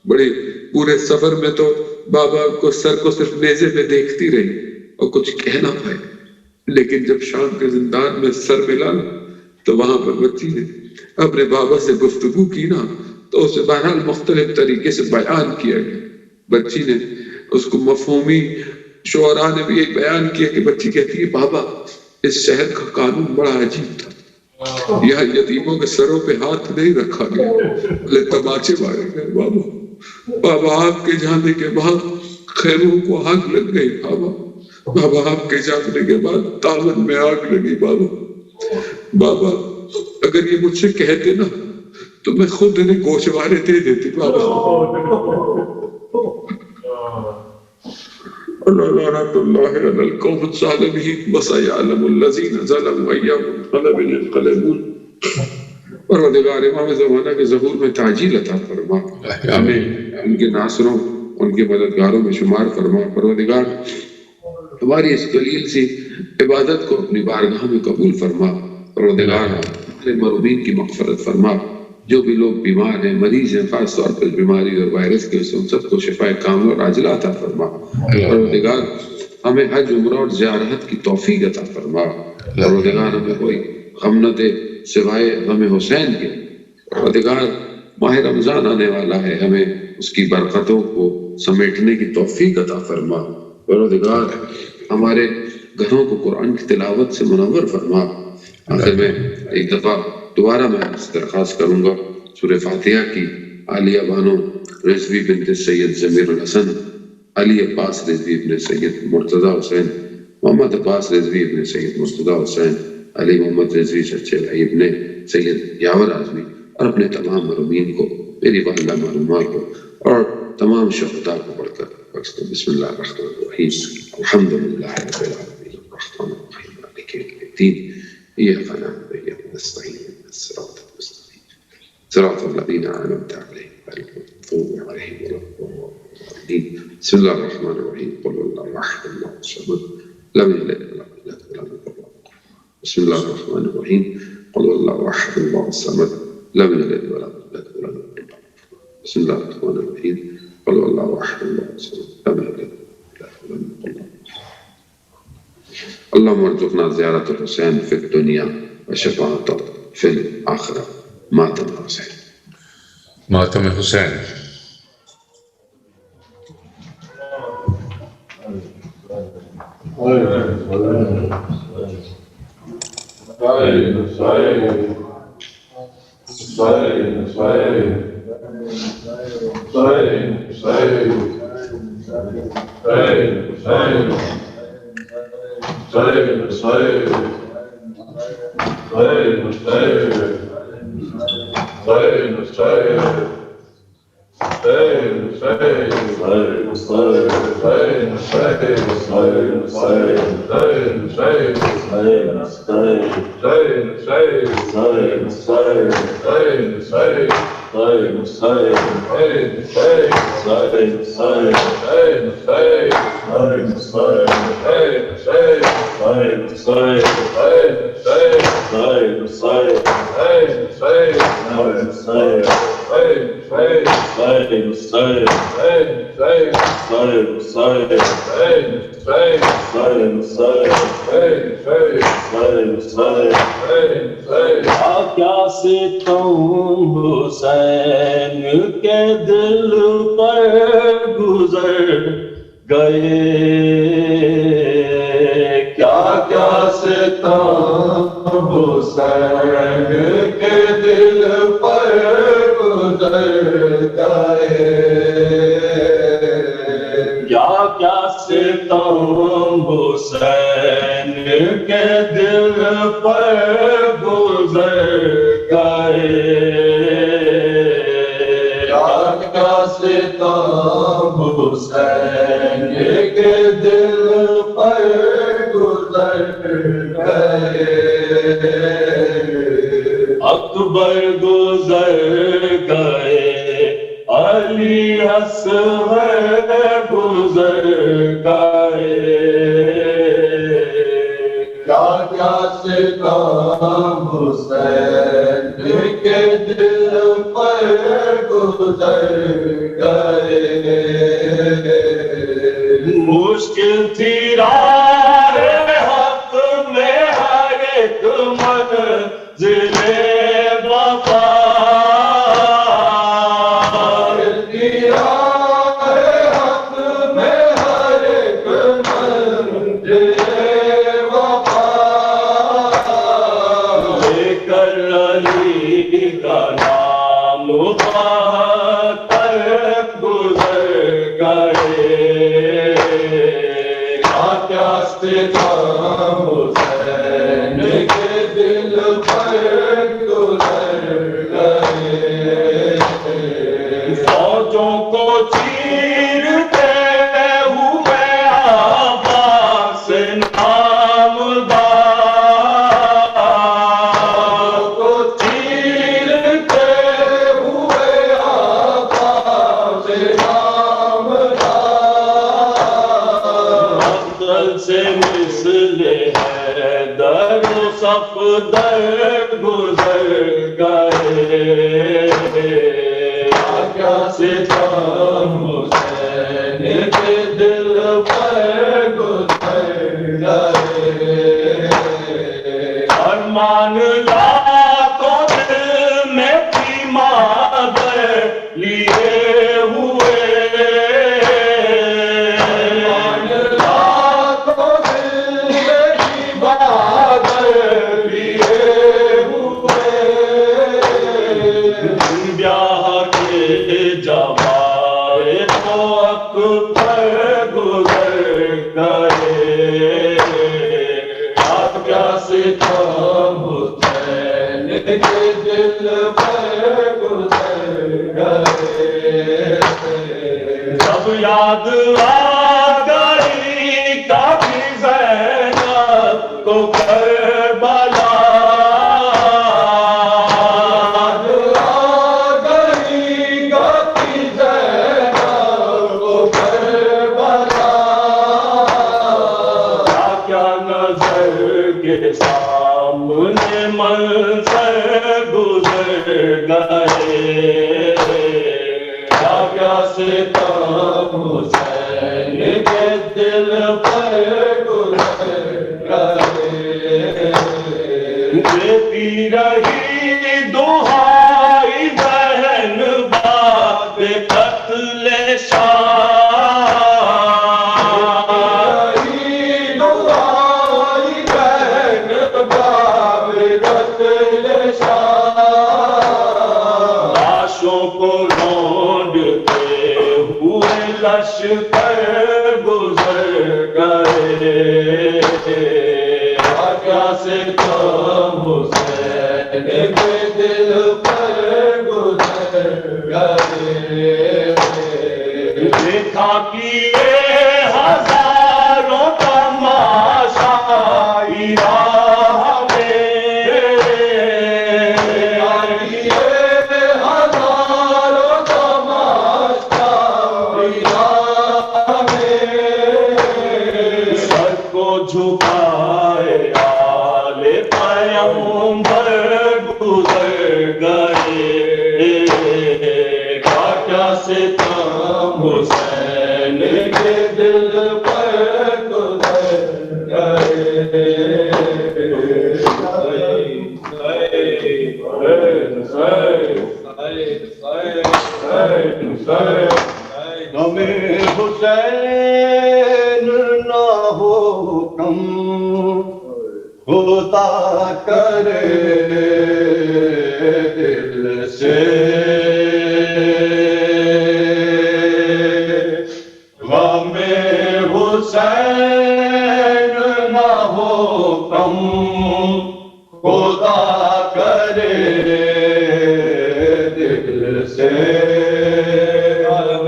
بڑے پورے سفر میں تو بابا کو سر کو صرف نیزے پہ دیکھتی رہی اور کچھ کہہ نہ پائے، لیکن جب شام کے زندان میں سر ملا تو وہاں پر بچی نے اپنے بابا سے گفتگو کی نا، تو اسے بہرحال مختلف طریقے سے بیان کیا گیا. بچی نے اس کو مفہومی، شعراء نے بھی ایک بیان کیا کہ بچی کہتی ہے، بابا اس شہر کا قانون بڑا عجیب تھا، یہاں یتیموں کے سروں پہ ہاتھ نہیں رکھا گیا بلکہ تماچے مارے گئے بابا. بابا آپ کے جانے کے بعد خیموں کو آگ لگ گئی بابا. بابا آپ کے جانے کے بعد تاون میں آگ لگی بابا. بابا اگر یہ مجھ سے کہتے نا تو میں خود انہیں گوشوارے دے دیتی بابا. لعنت اللہ علی القوم الظالمین وسیعلم الذین ظلموا ای منقلب ینقلبون. پروردگار امام زمانہ کے ظہور میں تعجیل عطا فرما. ہمیں ان کے ناصروں ان کے مددگاروں میں شمار فرما. پروردگار ہماری اس قلیل سی عبادت کو اپنی بارگاہ میں قبول فرما. پروردگار ہمارے مرحومین کی مغفرت فرما. جو بھی لوگ بیمار ہیں مریض ہیں خاص طور پر بیماری اور وائرس کے ان سب کو شفاء کامل اور عاجلہ عطا فرما. پروردگار ہمیں حج عمرہ اور زیارت کی توفیق عطا فرما. پروردگار ہمیں کوئی غم نہ دے سوائے غم حسین کے. پروردگار ماہ رمضان آنے والا ہے ہمیں اس کی برکتوں کو سمیٹنے کی توفیق عطا فرما. پروردگار ہمارے گھروں کو قرآن کی تلاوت سے منور فرما. آخر میں ایک دفعہ دوبارہ میں درخواست کروں گا سورہ فاتحہ کی عالیہ بانو رضوی بنت سید ضمیر الحسن، علی عباس رضوی ابن سید مرتضیٰ حسین، محمد عباس رضوی ابن سید مرتضیٰ حسین، علی محمد رضوی چچے علی ابن سید یاور اعظمی، اور اپنے تمام مرحومین کو، میری والدہ مرحومہ کو اور تمام شہداء کو پڑھ کر بخش دو. بسم اللہ الرحمن الرحیم. الحمد للہ رب العالمین الرحمن الرحیم مالک یوم الدین ایاک نعبد و ایاک نستعین اهدنا الصراط المستقیم صراط الذین انعمت علیہم غیر المغضوب علیہم ولا الضالین. بسم اللہ الرحمن الرحیم. قل هو اللہ احد اللہ الصمد لم یلد ولم یولد ولم یکن له کفوا احد. بسم اللہ الرحمن الرحیم. قل هو اللہ احد اللہ الصمد لم یلد ولم یولد ولم یکن له کفوا احد. بسم اللہ الرحمن الرحیم. قل هو اللہ احد اللہ الصمد لم یلد ولم یولد ولم یکن له. اللهم ارزقنا زیارت الحسین فی الدنیا وشفاعت فی الآخرہ. ماتم حسین. ماتم حسین. کیا ستم حسین کے دل پر گزر گئے، فوجوں کو چیرتے ہوئے عباس نامدار کو چیرتے ہوئے عباس نامدار، افضل سے مثل ہے در و صفدر گزر گئے، کیا ستم حسین کے دل پر گزر گئے، ارمان لا تو دل میں تھی مادر لیے ہوئے، ارمان لا تو دل میں تھی مادر لیے ہوئے، بیاہ کے جوارے تو اکبر گزر گئے، کیا ستم حسین کے دل پر گزر گئے، جب یاد آ گئی کافی زینب کو کربلا، سامنے منظر گزر گئے، کیا ستم حسین کے دل پر گزر گئے، دیتی رہی دعائی بہن بات قتل شاہ، لاشوں کو ڈھونڈتے ہوئے لشکر گزر گئے، کیا ستم حسین کے دل پر گزر گئے، دیکھا کیے ہزاروں تماشائی راہ میں، سر کو جھکائے آل پیغمبر گزر گئے، کیا ستم حسین کے دل پر گزر گئے، غم حسین نہ ہو کم خدا کرے دل سے، غم حسین نہ ہو کم خدا کرے دل سے، غم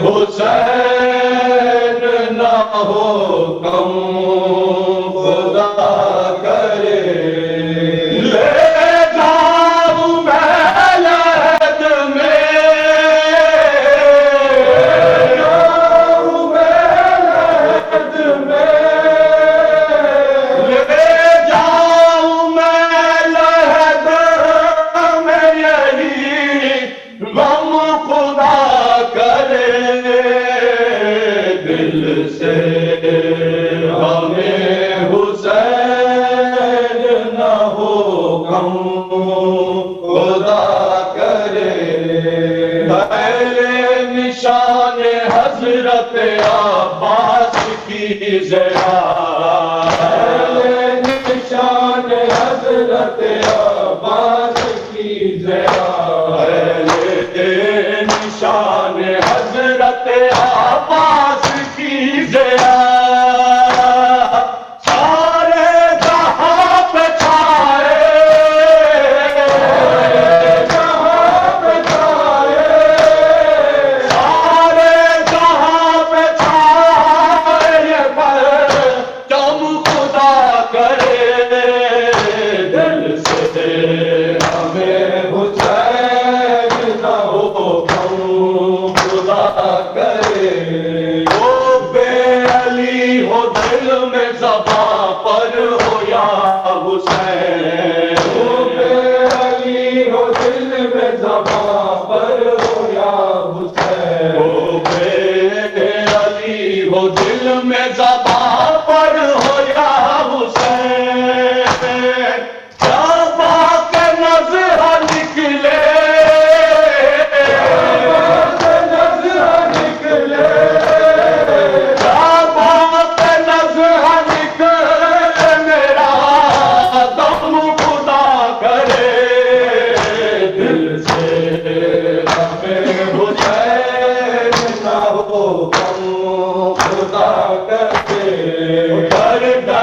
حسین نہ ہو کم خدا کرے، لے جاؤں میں لہد میں، لے جاؤں میں لہد میں، یہی غم خدا کرے دل سے، ہمیں حسین نہ ہو غم خدا کرے، پہلے نشان حضرت عباس کی زیارت، پہلے نشان حضرت عباس کی زیارت، پہلے نشان حضرت عباس کی زیارت،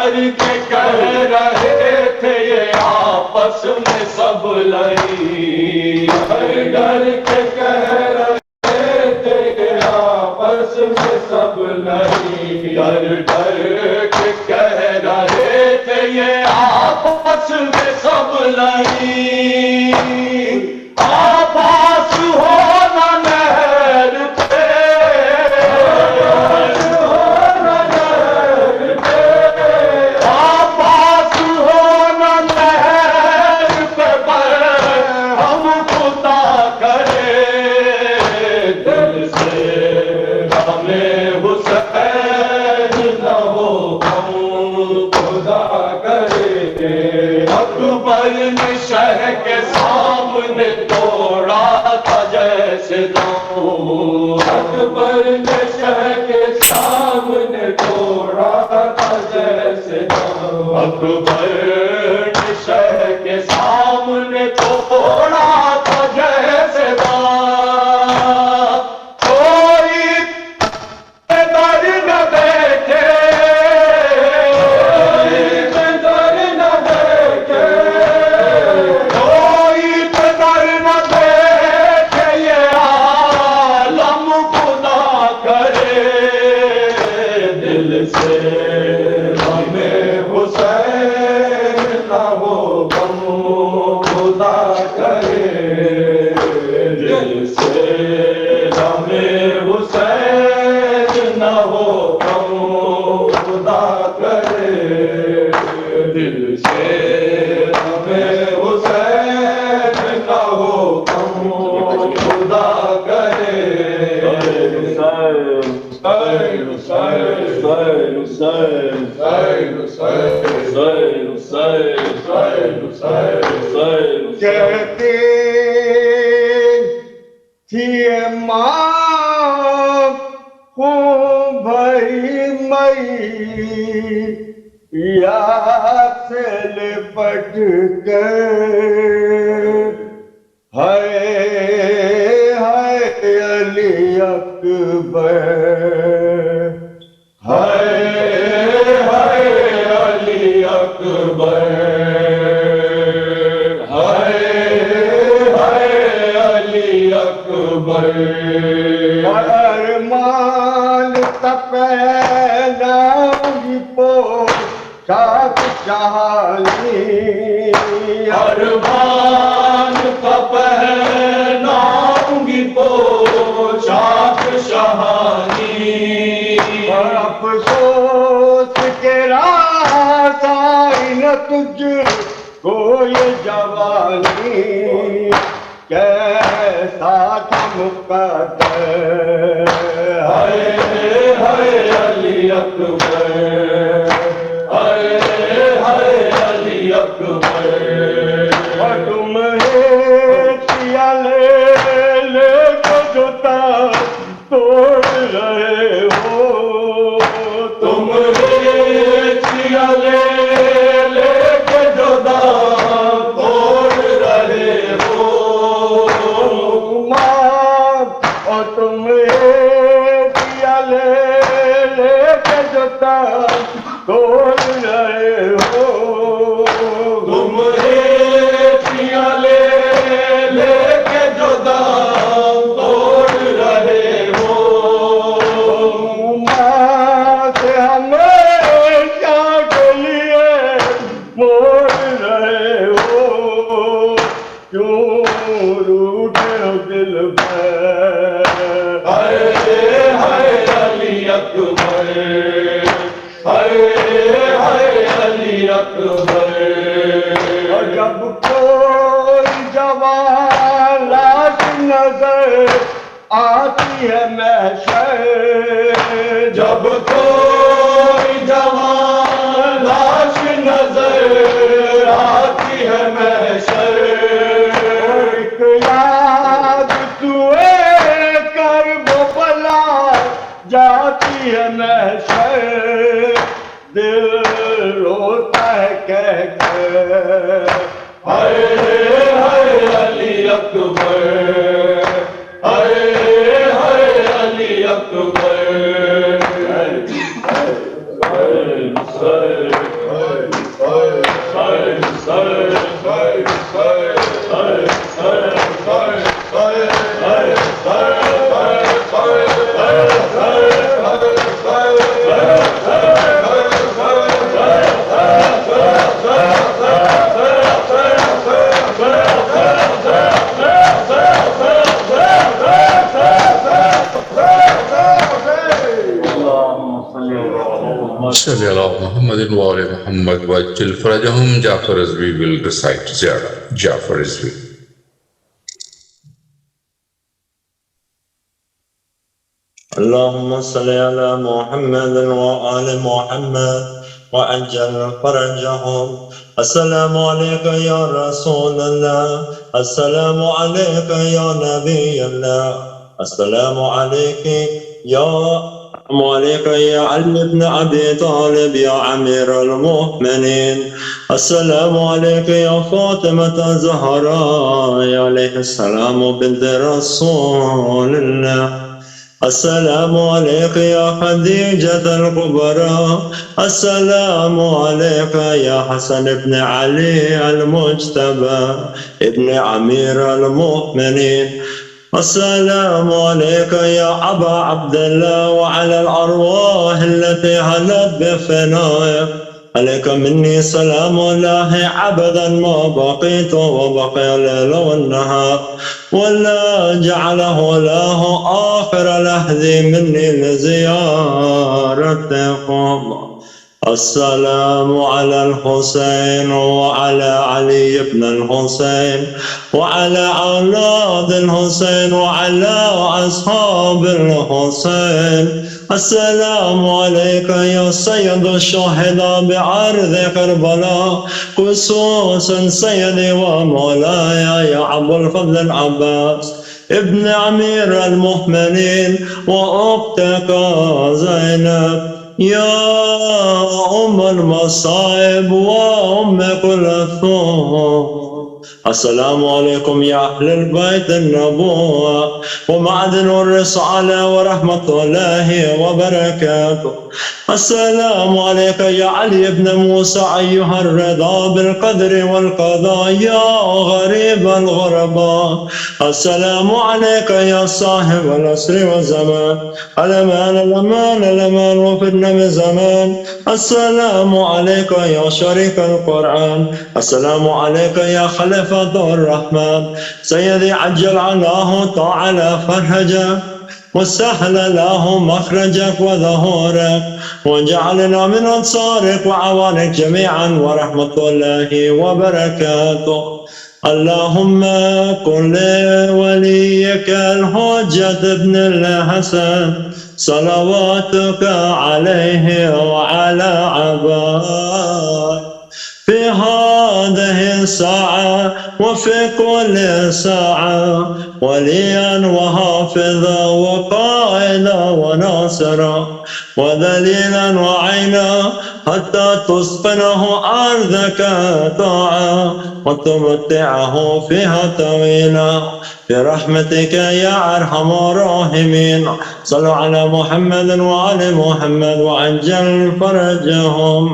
ڈر کے کہہ رہے تھے یہ آپس میں سب لڑی، ڈر کے کہہ رہے تھے یہ آپس میں سب لڑی، ڈر کے کہہ رہے تھے یہ آپس میں سب لڑی، آباس ہونا نہر پہ، آباس ہونا نہر پہ، ہم خدا کرے دل سے ہمیں حسین نہ ہو، ہم خدا کرے، اکبر نے شہ کے سامنے توڑا تھا جیسے دو، اکبر نے شہ کے سامنے توڑا تھا جیسے دو، اکبر نے شہ کے سامنے توڑا تھا جیسے دو، کوئی در نہ دیکھے، در نہ دیکھے، کوئی در نہ دیکھے، یہ عالم خدا کرے دل سے ہمیں حسین نہ ہو، غم خدا کرے دل سے ہمیں حسین نہ ہو، غم خدا کرے دل سے ہمیں حسین نہ ہو، غم خدا کرے، کہتے تھے ماں ہوں بھائی مئی یاد سے لپٹ گئے، ہائے ہائے علی اکبر، ہائے ہائے علی اکبر، ہائے ہائے علی اکبر، ارمان تپینا پوشاک شاہی، ارمان کا پہناؤں گی پوشاک شاہانی، اور افسوس کے راز آئی نہ تجھ کو یہ جوانی، کیسا تھا مقدر، ہائے ہائے علی اکبر، ہائے ہائے علی اکبر، اور تم ہیچیا لے کے جوتا توڑ رہے ہو، تم ریچیا لے کے جدا توڑ رہے ہو، ماں اور تم ہیچیا لے کے جوتا توڑ رہے ہو، تم ریچیا لے کے جدا توڑ رہے ہو، ماں سے ہمیشہ کے لیے موڑ رہے ہو، کیوں روٹے ہو دل پر، ہائے ہائے علی اکبر، ہائے ہائے علی اکبر، اور جب کوئی جوان لاش نظر آتی ہے محشر، جب کوئی جوان لاش نظر آتی ہے محشر، ایک یاد سوئے کر وہ بلا جاتی ہے محشر، دل روتا ہے کہہ کر، ہائے ہائے علی اکبر، ہائے ہائے علی اکبر، وآل محمد وعجل فرجهم. Jafar Rizvi will recite Ziyada. Jafar Rizvi. اللهم صل على محمد وآل محمد وعجل فرجهم. السلام عليك يا رسول الله، السلام عليك يا نبي الله، السلام عليك يا علي بن أبي طالب يا أمير المؤمنين، السلام عليك يا فاطمة الزهراء عليه السلام بنت رسول الله، السلام عليك يا خديجة الكبرى، السلام عليك يا حسن بن علي المجتبى ابن أمير المؤمنين، السلام عليك يا أبا عبد الله وعلى الأرواح التي هلت بفنائك، عليك مني سلام الله أبدا ما بقيت وبقي الليل والنهار، ولا جعله الله آخر لحظي مني لزيارتكم. السلام على الحسين وعلى علي بن الحسين وعلى أولاد الحسين وعلى أصحاب الحسين، السلام عليك يا سيد الشهداء بأرض كربلاء، خصوصا سيدي ومولاي يا أبو الفضل العباس ابن أمير المؤمنين وأختك زينب يا أم المصائب وأم كلثوم. السلام عليكم يا أهل البيت النبوة ومعدن الرسالة ورحمة الله وبركاته. السلام عليك يا علي بن موسى أيها الرضا بالقدر والقضاء يا غريب الغرباء. السلام عليك يا صاحب العصر والزمان، الأمان الأمان الأمان وفتنة بزمان. السلام عليك يا شريك القرآن، السلام عليك يا خليفة الرحمن. سيدي عجل الله تعالى فرجك وسهل له مخرجك وظهورك، وجعلنا من أنصارك وعوانك جميعا ورحمة الله وبركاته. اللهم كن لوليك الحجة ابن الحسن صلواتك عليه وعلى عباد في هذه الساعة وفي كل ساعة وليا وحافظا وقائدا وناصرا ودليلا وعينا، حتى تسقنه أرضك طاعة وتمتعه فيها طويلا برحمتك يا أرحم الراحمين. صلوا على محمد وآل محمد وعجل فرجهم.